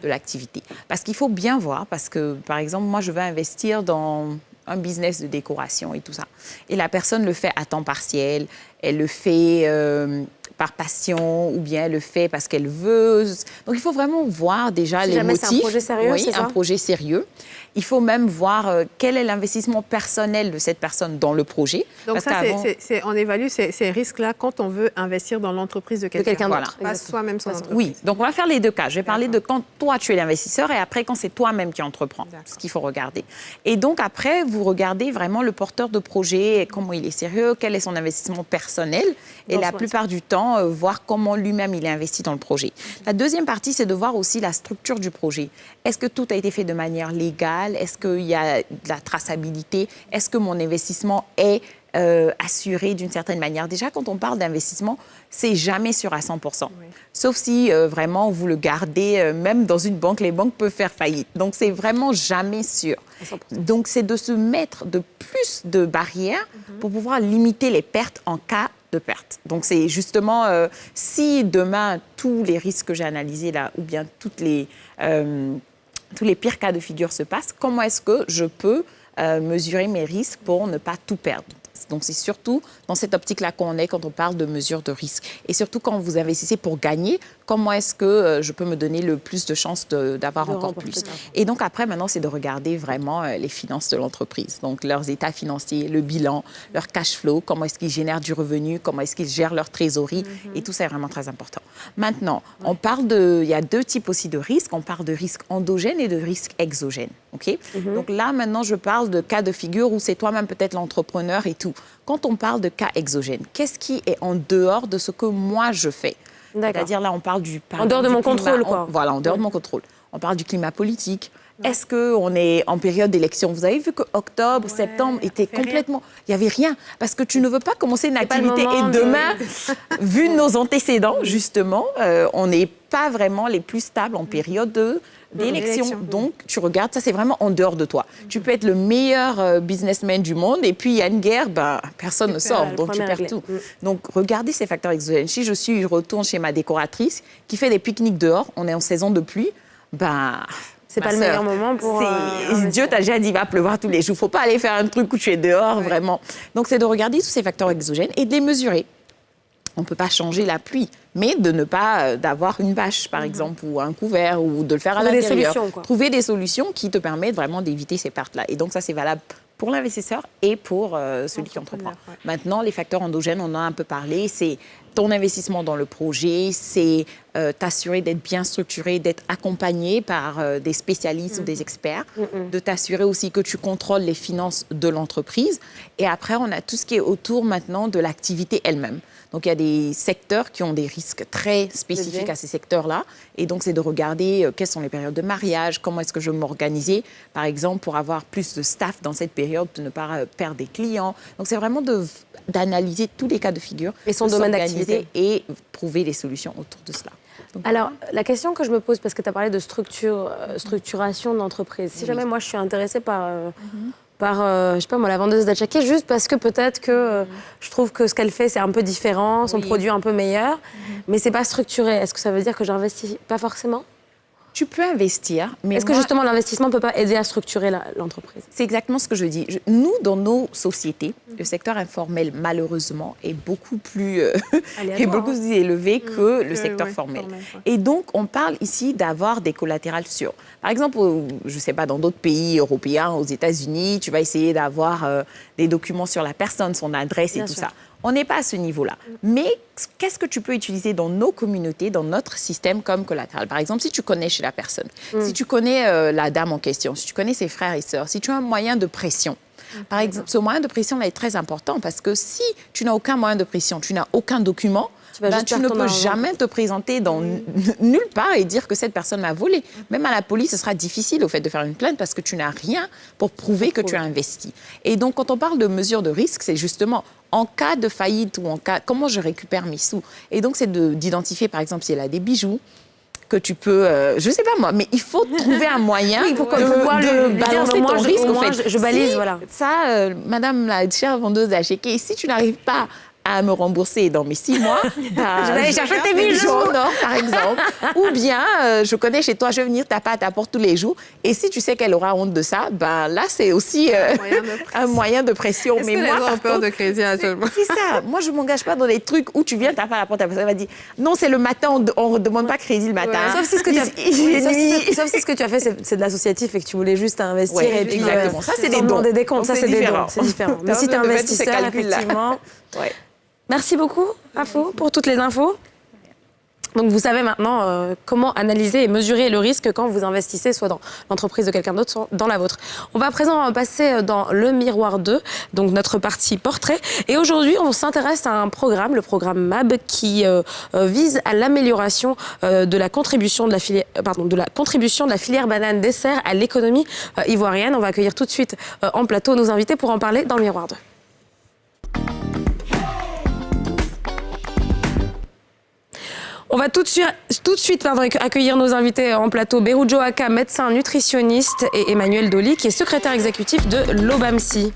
l'activité. Parce qu'il faut bien voir, parce que, par exemple, moi, je veux investir dans un business de décoration et tout ça. Et la personne le fait à temps partiel, elle le fait par passion ou bien elle le fait parce qu'elle veut. Donc, il faut vraiment voir déjà les motifs. C'est un projet sérieux, oui, un projet sérieux. Il faut même voir quel est l'investissement personnel de cette personne dans le projet. Donc, on évalue ces risques-là quand on veut investir dans l'entreprise de quelqu'un d'autre. Pas soi-même son entreprise. Oui, donc on va faire les 2 cas. Je vais parler de quand toi, tu es l'investisseur et après, quand c'est toi-même qui entreprends. Ce qu'il faut regarder. Et donc, après, vous regardez vraiment le porteur de projet, comment il est sérieux, quel est son investissement personnel et la plupart du temps, voir comment lui-même il est investi dans le projet. La deuxième partie, c'est de voir aussi la structure du projet. Est-ce que tout a été fait de manière légale? Est-ce qu'il y a de la traçabilité? Est-ce que mon investissement est assuré d'une certaine manière? Déjà, quand on parle d'investissement, c'est jamais sûr à 100%. Oui. Sauf si vraiment vous le gardez, même dans une banque, les banques peuvent faire faillite. Donc, c'est vraiment jamais sûr. 100%. Donc, c'est de se mettre de plus de barrières pour pouvoir limiter les pertes en cas de perte. Donc, c'est justement, si demain, tous les risques que j'ai analysés là, ou bien tous les pires cas de figure se passent, comment est-ce que je peux mesurer mes risques pour ne pas tout perdre? Donc, c'est surtout dans cette optique-là qu'on est quand on parle de mesure de risque. Et surtout, quand vous investissez pour gagner, comment est-ce que je peux me donner le plus de chances d'avoir encore plus? Et donc, après, maintenant, c'est de regarder vraiment les finances de l'entreprise. Donc, leurs états financiers, le bilan, leur cash flow, comment est-ce qu'ils génèrent du revenu, comment est-ce qu'ils gèrent leur trésorerie. Et tout ça est vraiment très important. Maintenant, il y a 2 types aussi de risques. On parle de risques endogènes et de risques exogènes. OK? Donc là, maintenant, je parle de cas de figure où c'est toi-même peut-être l'entrepreneur et tout. Quand on parle de cas exogènes, qu'est-ce qui est en dehors de ce que moi je fais? C'est-à-dire là, on parle en dehors de mon contrôle, quoi. Voilà, en dehors de mon contrôle. On parle du climat politique. Est-ce qu'on est en période d'élection? Vous avez vu que octobre, septembre était complètement... Il n'y avait rien. Parce que tu ne veux pas commencer une activité. Et demain, vu nos antécédents, justement, on n'est pas vraiment les plus stables en période d'élection. Donc, tu regardes, ça, c'est vraiment en dehors de toi. Tu peux être le meilleur businessman du monde et puis il y a une guerre, personne ne sort, donc tu perds tout. Donc, regardez ces facteurs exogènes. Si je retourne chez ma décoratrice qui fait des pique-niques dehors, on est en saison de pluie, c'est pas le meilleur moment pour... Dieu t'a déjà dit, il va pleuvoir tous les jours. Il ne faut pas aller faire un truc où tu es dehors, vraiment. Donc, c'est de regarder tous ces facteurs exogènes et de les mesurer. On ne peut pas changer la pluie, mais de ne pas d'avoir une bâche, par exemple, ou un couvert, ou de le faire à l'intérieur. Trouver des solutions qui te permettent vraiment d'éviter ces pertes-là. Et donc, ça, c'est valable pour l'investisseur et pour celui qui entreprend. Ouais. Maintenant, les facteurs endogènes, on en a un peu parlé, c'est ton investissement dans le projet, c'est t'assurer d'être bien structuré, d'être accompagné par des spécialistes ou des experts, de t'assurer aussi que tu contrôles les finances de l'entreprise. Et après, on a tout ce qui est autour maintenant de l'activité elle-même. Donc, il y a des secteurs qui ont des risques très spécifiques à ces secteurs-là. Et donc, c'est de regarder quelles sont les périodes de mariage, comment est-ce que je vais m'organiser, par exemple, pour avoir plus de staff dans cette période, de ne pas perdre des clients. Donc, c'est vraiment d'analyser tous les cas de figure. Et son domaine d'activité. Et trouver des solutions autour de cela. Donc, alors, la question que je me pose, parce que tu as parlé de structuration d'entreprise, si jamais moi je suis intéressée par je sais pas moi, la vendeuse d'Atchaké, juste parce que peut-être que je trouve que ce qu'elle fait, c'est un peu différent, son produit un peu meilleur, mais c'est pas structuré. Est-ce que ça veut dire que j'investis pas forcément? Tu peux investir, mais est-ce que justement l'investissement ne peut pas aider à structurer l'entreprise? C'est exactement ce que je dis. Nous, dans nos sociétés, le secteur informel, malheureusement, est beaucoup plus, élevé que le secteur formel. Et donc, on parle ici d'avoir des collatérales sûrs. Par exemple, je ne sais pas, dans d'autres pays européens, aux États-Unis, tu vas essayer d'avoir des documents sur la personne, son adresse et tout ça. On n'est pas à ce niveau-là. Mais qu'est-ce que tu peux utiliser dans nos communautés, dans notre système comme collatéral? Par exemple, si tu connais chez la personne, si tu connais la dame en question, si tu connais ses frères et sœurs, si tu as un moyen de pression. Par exemple, ce moyen de pression là est très important parce que si tu n'as aucun moyen de pression, tu n'as aucun document, tu ne peux jamais te présenter dans nulle part et dire que cette personne m'a volé. Même à la police, ce sera difficile au fait de faire une plainte parce que tu n'as rien pour prouver que tu as investi. Et donc, quand on parle de mesures de risque, c'est justement en cas de faillite ou en cas... Comment je récupère mes sous? Et donc, c'est d'identifier, par exemple, si elle a des bijoux, que tu peux... je ne sais pas moi, mais il faut trouver un moyen pour pouvoir de balancer ton risque. Moi, je balise, voilà. Ça, madame la chère vendeuse a checké. Si tu n'arrives pas à me rembourser dans mes 6 mois, je vais aller chercher tes bijoux, par exemple. Ou bien, je connais chez toi, je vais venir taper à ta porte tous les jours. Et si tu sais qu'elle aura honte de ça, ben là, c'est aussi un moyen de pression. Mais moi, j'ai peur de crédit actuellement. C'est ça. Moi, je ne m'engage pas dans des trucs où tu viens taper à la porte, la personne va dire non, c'est le matin, on ne demande pas crédit le matin. Ouais. Sauf si ce que tu as fait, c'est de l'associatif et que tu voulais juste investir. Ouais, et puis, exactement. Ça, c'est des dons. Des comptes. Ça, c'est des dons. C'est différent. Mais si tu es investisseur, effectivement... Ouais. Merci beaucoup, Afo, pour toutes les infos. Donc, vous savez maintenant comment analyser et mesurer le risque quand vous investissez, soit dans l'entreprise de quelqu'un d'autre, soit dans la vôtre. On va à présent passer dans le miroir 2, donc notre partie portrait. Et aujourd'hui, on s'intéresse à un programme, le programme MAB, qui vise à l'amélioration de la contribution de la filière banane dessert à l'économie ivoirienne. On va accueillir tout de suite en plateau nos invités pour en parler dans le miroir 2. On va tout de suite accueillir nos invités en plateau. Beroudjo Aka, médecin nutritionniste, et Emmanuel Doli, qui est secrétaire exécutif de l'OBAMSI.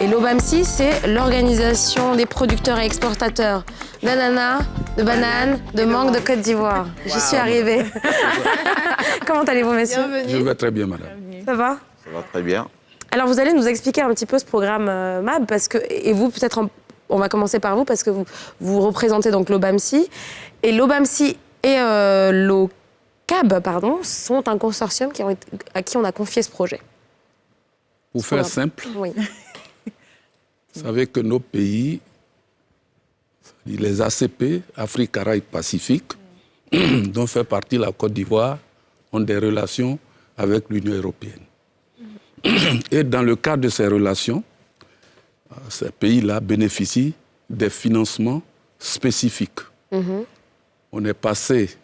Et l'OBAMSI, c'est l'organisation des producteurs et exportateurs d'ananas, de bananes, de mangue de Côte d'Ivoire. Wow. J'y suis arrivée. Comment allez-vous, messieurs? Bienvenue. Je vais très bien, madame. Ça va? Ça va très bien. Alors, vous allez nous expliquer un petit peu ce programme MAB, parce que, et vous, peut-être, on va commencer par vous, parce que vous représentez donc l'OBAMSI. Et l'OBAMSI et l'OCAB, sont un consortium à qui on a confié ce projet. Pour faire simple, oui. Vous savez que nos pays, les ACP, Afrique, Caraïbes, Pacifique, dont fait partie la Côte d'Ivoire, ont des relations avec l'Union européenne. Et dans le cadre de ces relations, ces pays-là bénéficient des financements spécifiques. On est passé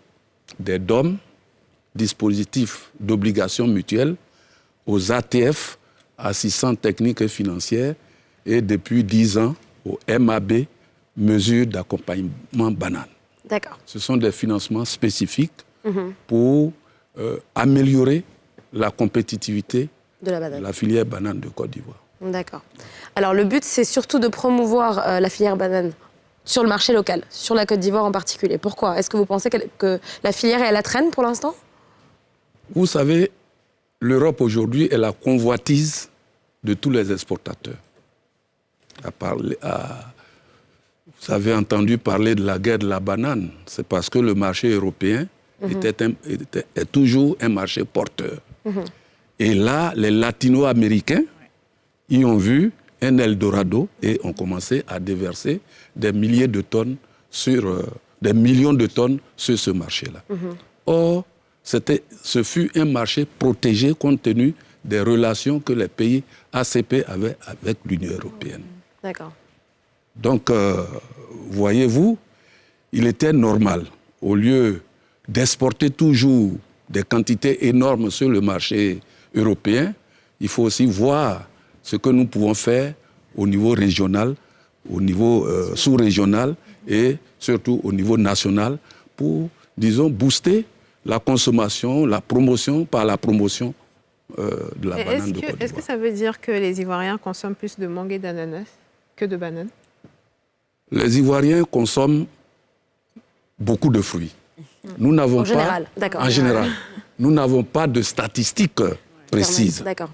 des DOM, dispositifs d'obligation mutuelle, aux ATF, assistants techniques et financières, et depuis 10 ans, au MAB, mesures d'accompagnement banane. D'accord. Ce sont des financements spécifiques pour améliorer la compétitivité de la filière banane de Côte d'Ivoire. D'accord. Alors le but, c'est surtout de promouvoir la filière banane sur le marché local, sur la Côte d'Ivoire en particulier. Pourquoi? Est-ce que vous pensez que la filière est à la traîne pour l'instant? Vous savez, l'Europe aujourd'hui est la convoitise de tous les exportateurs. Vous avez entendu parler de la guerre de la banane. C'est parce que le marché européen est toujours un marché porteur. Et là, les latino-américains y ont vu un Eldorado et ont commencé à déverser des milliers de tonnes des millions de tonnes sur ce marché-là. Or, ce fut un marché protégé compte tenu des relations que les pays ACP avaient avec l'Union européenne. D'accord. Donc, voyez-vous, il était normal, au lieu d'exporter toujours des quantités énormes sur le marché européen, il faut aussi voir ce que nous pouvons faire au niveau régional, au niveau sous-régional et surtout au niveau national pour, disons, booster la consommation, la promotion par la promotion de la banane de Côte d'Ivoire. Est-ce que ça veut dire que les Ivoiriens consomment plus de mangue et d'ananas que de bananes? Les Ivoiriens consomment beaucoup de fruits. Nous n'avons pas... En général, d'accord. En général. nous n'avons pas de statistiques précises. D'accord.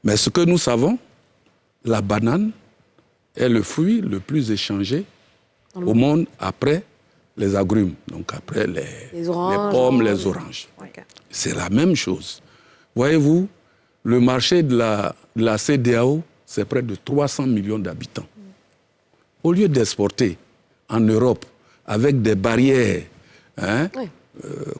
Mais ce que nous savons, la banane est le fruit le plus échangé au monde après les agrumes, donc après les pommes, les oranges. Okay. C'est la même chose. Voyez-vous, le marché de la CEDEAO, c'est près de 300 millions d'habitants. Au lieu d'exporter en Europe avec des barrières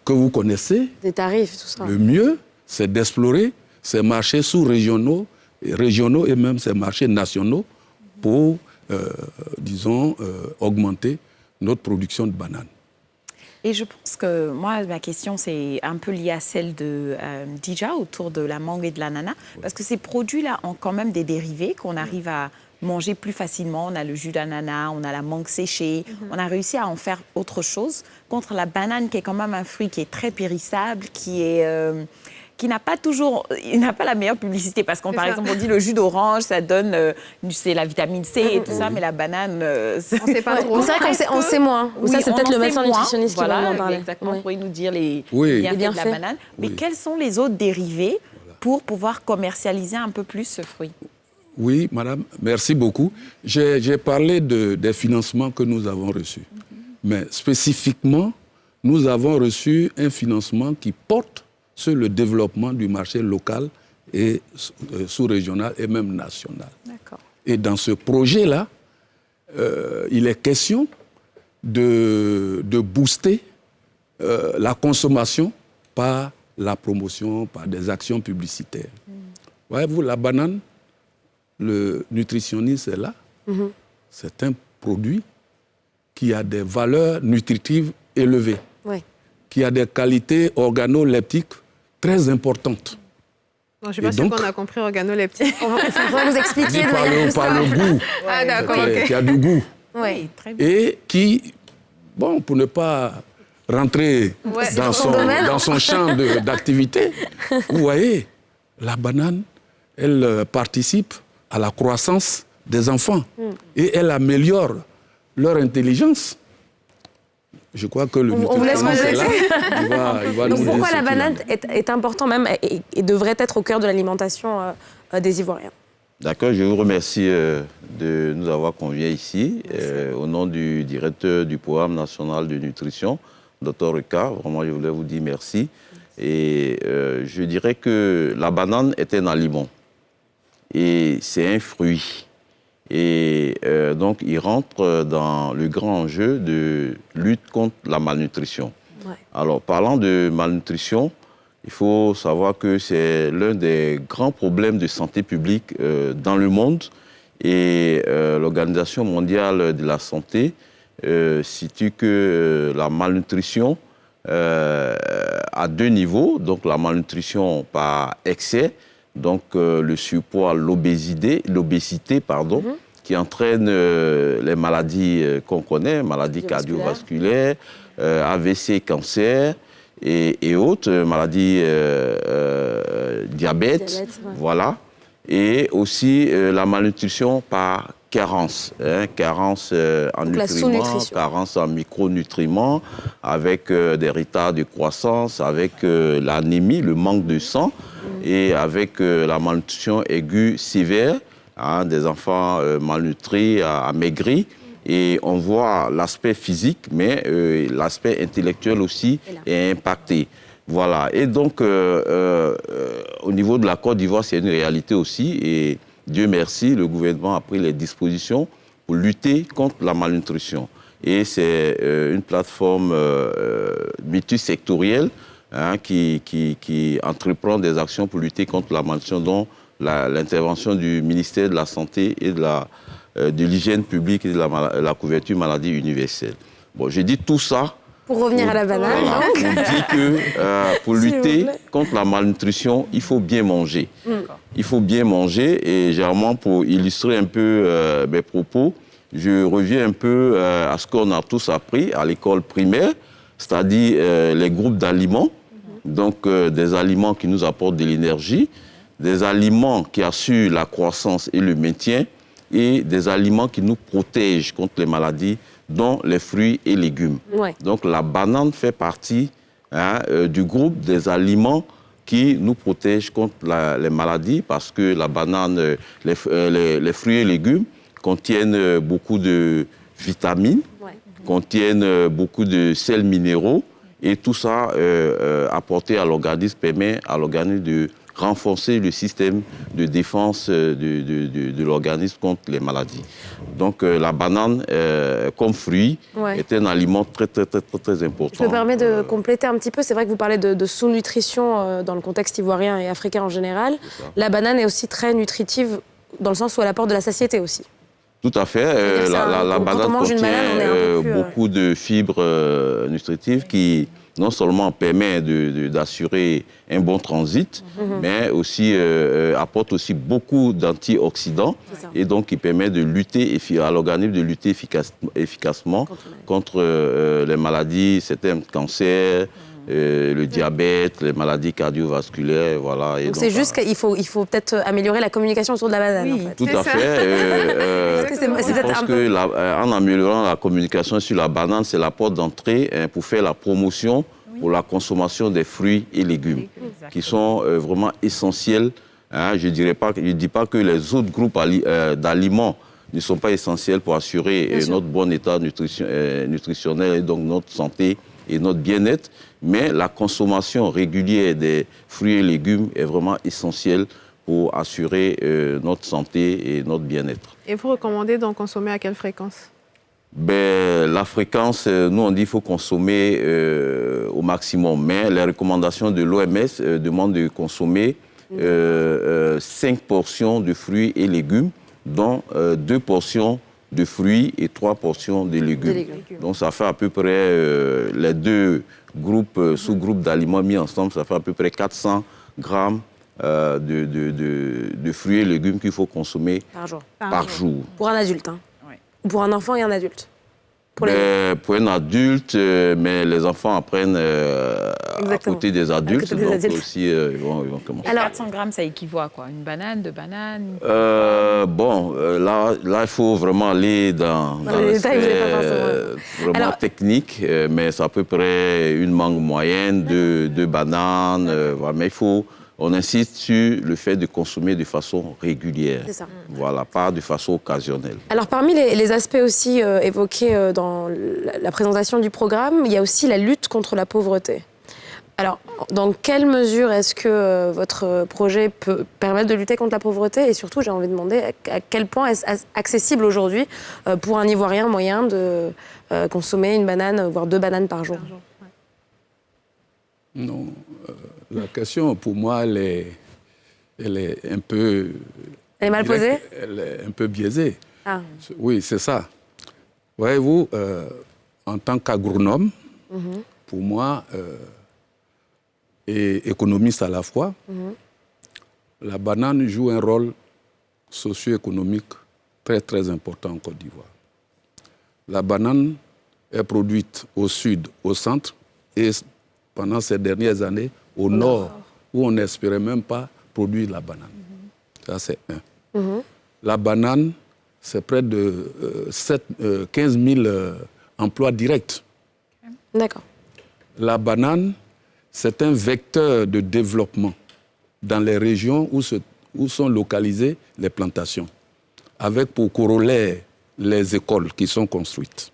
que vous connaissez, des tarifs, tout ça. Le mieux, c'est d'explorer ces marchés sous-régionaux, régionaux et même ces marchés nationaux pour, augmenter notre production de bananes. Et je pense que moi, ma question, c'est un peu liée à celle de Dija autour de la mangue et de l'ananas, parce que ces produits-là ont quand même des dérivés qu'on arrive à manger plus facilement. On a le jus d'ananas, on a la mangue séchée, on a réussi à en faire autre chose, contre la banane qui est quand même un fruit qui est très périssable, qui n'a pas toujours, il n'a pas la meilleure publicité, parce qu'on, par exemple, on dit le jus d'orange, ça donne, c'est la vitamine C et tout ça, mais la banane, on ne sait pas trop. C'est vrai qu'on sait moins. Oui, ça, c'est peut-être le médecin nutritionniste qui va en en parler. Exactement, pourrait nous dire les bienfaits de la banane. Mais quels sont les autres dérivés pour pouvoir commercialiser un peu plus ce fruit? Oui, madame, merci beaucoup. J'ai parlé des financements que nous avons reçus. Mais spécifiquement, nous avons reçu un financement qui porte sur le développement du marché local et sous-régional et même national. Et dans ce projet-là, il est question de booster la consommation par la promotion, par des actions publicitaires. Voyez-vous, la banane, le nutritionniste est là. C'est un produit qui a des valeurs nutritives élevées, qui a des qualités organoleptiques très importantes. Non, je ne suis pas sûre qu'on a compris organoleptique. On va vous expliquer. Par le goût. Ah, d'accord, ok. Qui a du goût. Oui, très bien. Et qui, bon, pour ne pas rentrer dans son champ d'activité, vous voyez, la banane, elle participe à la croissance des enfants et elle améliore leur intelligence. Je crois que le nutritionniste est là. Il va Donc pourquoi la banane est important même et devrait être au cœur de l'alimentation des Ivoiriens? D'accord, je vous remercie de nous avoir conviés ici. Au nom du directeur du programme national de nutrition, Dr Ricard, vraiment je voulais vous dire merci. Et je dirais que la banane est un aliment et c'est un fruit. Et donc, il rentre dans le grand enjeu de lutte contre la malnutrition. Alors, parlant de malnutrition, il faut savoir que c'est l'un des grands problèmes de santé publique dans le monde. Et l'Organisation mondiale de la santé situe que la malnutrition à deux niveaux. Donc, la malnutrition par excès, donc le surpoids, l'obésité, qui entraîne les maladies qu'on connaît, maladies cardiovasculaires, AVC, cancer et autres, maladies diabète, voilà. Et aussi la malnutrition par carence, carence en nutriments, carence en micronutriments, avec des retards de croissance, avec l'anémie, le manque de sang, et avec la malnutrition aiguë sévère, des enfants malnutris, amaigris. Et on voit l'aspect physique, mais l'aspect intellectuel aussi est impacté. Voilà. Et donc, au niveau de la Côte d'Ivoire, c'est une réalité aussi. Et Dieu merci, le gouvernement a pris les dispositions pour lutter contre la malnutrition. Et c'est une plateforme multisectorielle qui entreprend des actions pour lutter contre la malnutrition, dont l'intervention du ministère de la Santé et de l'hygiène publique et de la couverture maladie universelle. Bon, j'ai dit tout ça. Pour revenir à la banane. Voilà, on dit que pour lutter contre la malnutrition, il faut bien manger. Il faut bien manger. Et généralement, pour illustrer un peu mes propos, je reviens un peu à ce qu'on a tous appris à l'école primaire, c'est-à-dire les groupes d'aliments. Donc, des aliments qui nous apportent de l'énergie, des aliments qui assurent la croissance et le maintien, et des aliments qui nous protègent contre les maladies, dont les fruits et légumes. Donc la banane fait partie du groupe des aliments qui nous protègent contre les maladies, parce que la banane, les fruits et légumes contiennent beaucoup de vitamines, contiennent beaucoup de sels minéraux, et tout ça, apporté à l'organisme, permet à l'organisme de renforcer le système de défense de l'organisme contre les maladies. Donc la banane, comme fruit, est un aliment très, très, très, très, très important. Je me permets de compléter un petit peu. C'est vrai que vous parlez de sous-nutrition dans le contexte ivoirien et africain en général. La banane est aussi très nutritive dans le sens où elle apporte de la satiété aussi. Tout à fait. La banane contient beaucoup de fibres nutritives qui non seulement permet d'assurer un bon transit, mais aussi apporte aussi beaucoup d'antioxydants, et donc qui permet de lutter à l'organisme de lutter efficacement contre les maladies, certains cancers, le diabète, les maladies cardiovasculaires, voilà. Donc c'est juste qu'il faut peut-être améliorer la communication autour de la banane. Oui, en fait. Tout à fait. Je pense qu'en améliorant la communication sur la banane, c'est la porte d'entrée pour faire la promotion pour la consommation des fruits et légumes, qui sont vraiment essentiels. Je ne dis pas que les autres groupes d'aliments ne sont pas essentiels pour assurer notre bon état nutritionnel et donc notre santé et notre bien-être, mais la consommation régulière des fruits et légumes est vraiment essentielle pour assurer notre santé et notre bien-être. Et vous recommandez d'en consommer à quelle fréquence? La fréquence, nous on dit qu'il faut consommer au maximum, mais les recommandations de l'OMS demandent de consommer 5 portions de fruits et légumes, dont 2 portions de fruits et 3 portions de légumes. Donc ça fait à peu près, les deux sous-groupes d'aliments mis ensemble, ça fait à peu près 400 grammes de fruits et légumes qu'il faut consommer par jour. Pour un adulte, hein. Ou pour un enfant et un adulte? Pour un adulte, mais les enfants apprennent à côté des adultes, donc aussi ils vont commencer. Alors 400 grammes, ça équivaut à quoi? Une banane, 2 bananes? Là, il faut vraiment aller dans les détails vraiment techniques, mais c'est à peu près une mangue moyenne, 2 bananes, voilà. Mais on insiste sur le fait de consommer de façon régulière. C'est ça. Voilà, pas de façon occasionnelle. Alors, parmi les aspects aussi évoqués dans la présentation du programme, il y a aussi la lutte contre la pauvreté. Alors, dans quelle mesure est-ce que votre projet peut permettre de lutter contre la pauvreté? Et surtout, j'ai envie de demander à quel point est-ce accessible aujourd'hui pour un Ivoirien moyen de consommer une banane, voire 2 bananes par jour? Non. La question, pour moi, elle est un peu... Elle est mal posée? Elle est un peu biaisée. Ah. Oui, c'est ça. Voyez-vous, en tant qu'agronome, pour moi, et économiste à la fois, la banane joue un rôle socio-économique très, très important en Côte d'Ivoire. La banane est produite au sud, au centre, et pendant ces dernières années, au nord, où on n'espérait même pas produire la banane. Ça, c'est un. La banane, c'est près de 15 000 emplois directs. D'accord. La banane, c'est un vecteur de développement dans les régions où sont localisées les plantations, avec pour corollaire les écoles qui sont construites,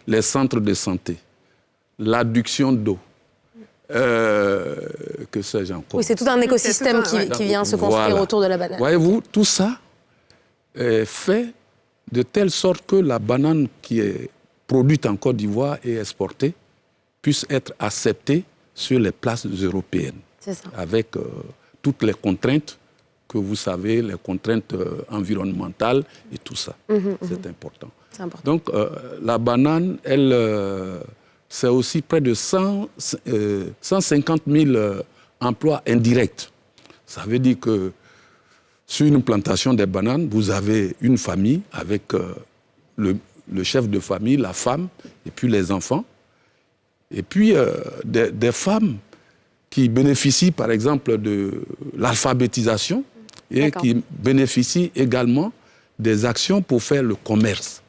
les centres de santé, l'adduction d'eau, que sais-je encore. Oui, c'est tout un écosystème qui vient se construire autour de la banane. Voyez-vous, tout ça est fait de telle sorte que la banane qui est produite en Côte d'Ivoire et exportée puisse être acceptée sur les places européennes. C'est ça. Avec toutes les contraintes que vous savez, les contraintes environnementales et tout ça. C'est important. C'est important. Donc, la banane, c'est aussi près de 150 000 emplois indirects. Ça veut dire que sur une plantation de bananes, vous avez une famille avec le chef de famille, la femme, et puis les enfants. Et puis des femmes qui bénéficient, par exemple, de l'alphabétisation et qui bénéficient également des actions pour faire le commerce.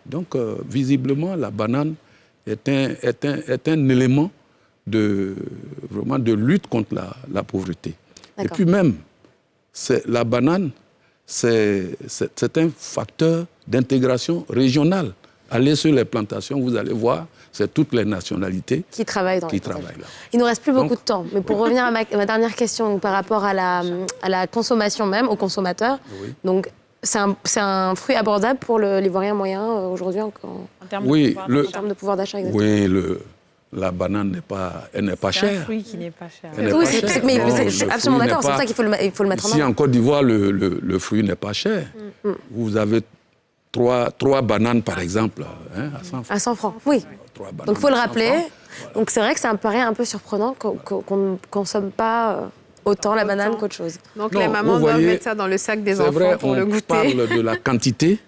Donc, visiblement, la banane est un élément vraiment de lutte contre la pauvreté. Et puis même, la banane, c'est un facteur d'intégration régionale. Allez sur les plantations, vous allez voir, c'est toutes les nationalités qui travaillent là. Il ne nous reste plus beaucoup de temps, mais pour revenir à ma dernière question par rapport à la consommation même, aux consommateurs, donc c'est un fruit abordable pour l'Ivoirien moyen aujourd'hui en termes de pouvoir d'achat. Oui, la banane n'est pas chère. C'est un fruit qui n'est pas cher. Oui, je suis absolument d'accord, c'est pour ça qu'il faut le mettre en avant. Ici, en Côte d'Ivoire, le fruit n'est pas cher. Vous avez trois bananes, par exemple, à 100 francs. À 100 francs, oui. Donc, il faut le rappeler. Donc, c'est vrai que ça me paraît un peu surprenant qu'on ne consomme pas autant la banane qu'autre chose. Donc, les mamans doivent mettre ça dans le sac des enfants pour le goûter. On parle de la quantité,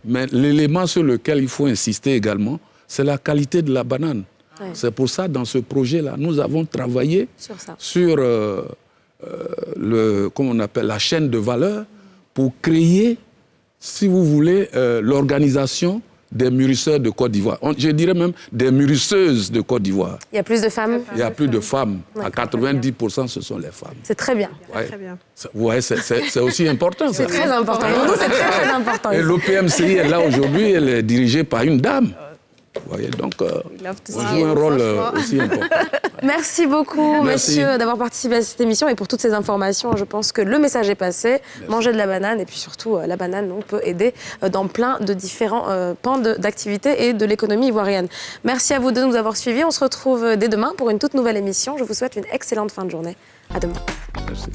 mais l'élément sur lequel il faut insister également, c'est la qualité de la banane. Ouais. C'est pour ça, dans ce projet-là, nous avons travaillé sur la chaîne de valeur pour créer, si vous voulez, l'organisation des mûrisseurs de Côte d'Ivoire. Je dirais même des mûrisseuses de Côte d'Ivoire. Il y a plus de femmes? Il y a plus de femmes. À 90%, ce sont les femmes. C'est très bien. Ouais. Très bien. Ouais, c'est aussi important. C'est très important. Pour nous, c'est très important. Et l'OPMCI est là aujourd'hui, elle est dirigée par une dame. Vous voyez, donc, on joue un rôle aussi important. Merci beaucoup, messieurs, d'avoir participé à cette émission et pour toutes ces informations. Je pense que le message est passé. Manger de la banane et puis surtout, la banane peut aider dans plein de différents pans d'activité et de l'économie ivoirienne. Merci à vous de nous avoir suivis. On se retrouve dès demain pour une toute nouvelle émission. Je vous souhaite une excellente fin de journée. À demain. Merci.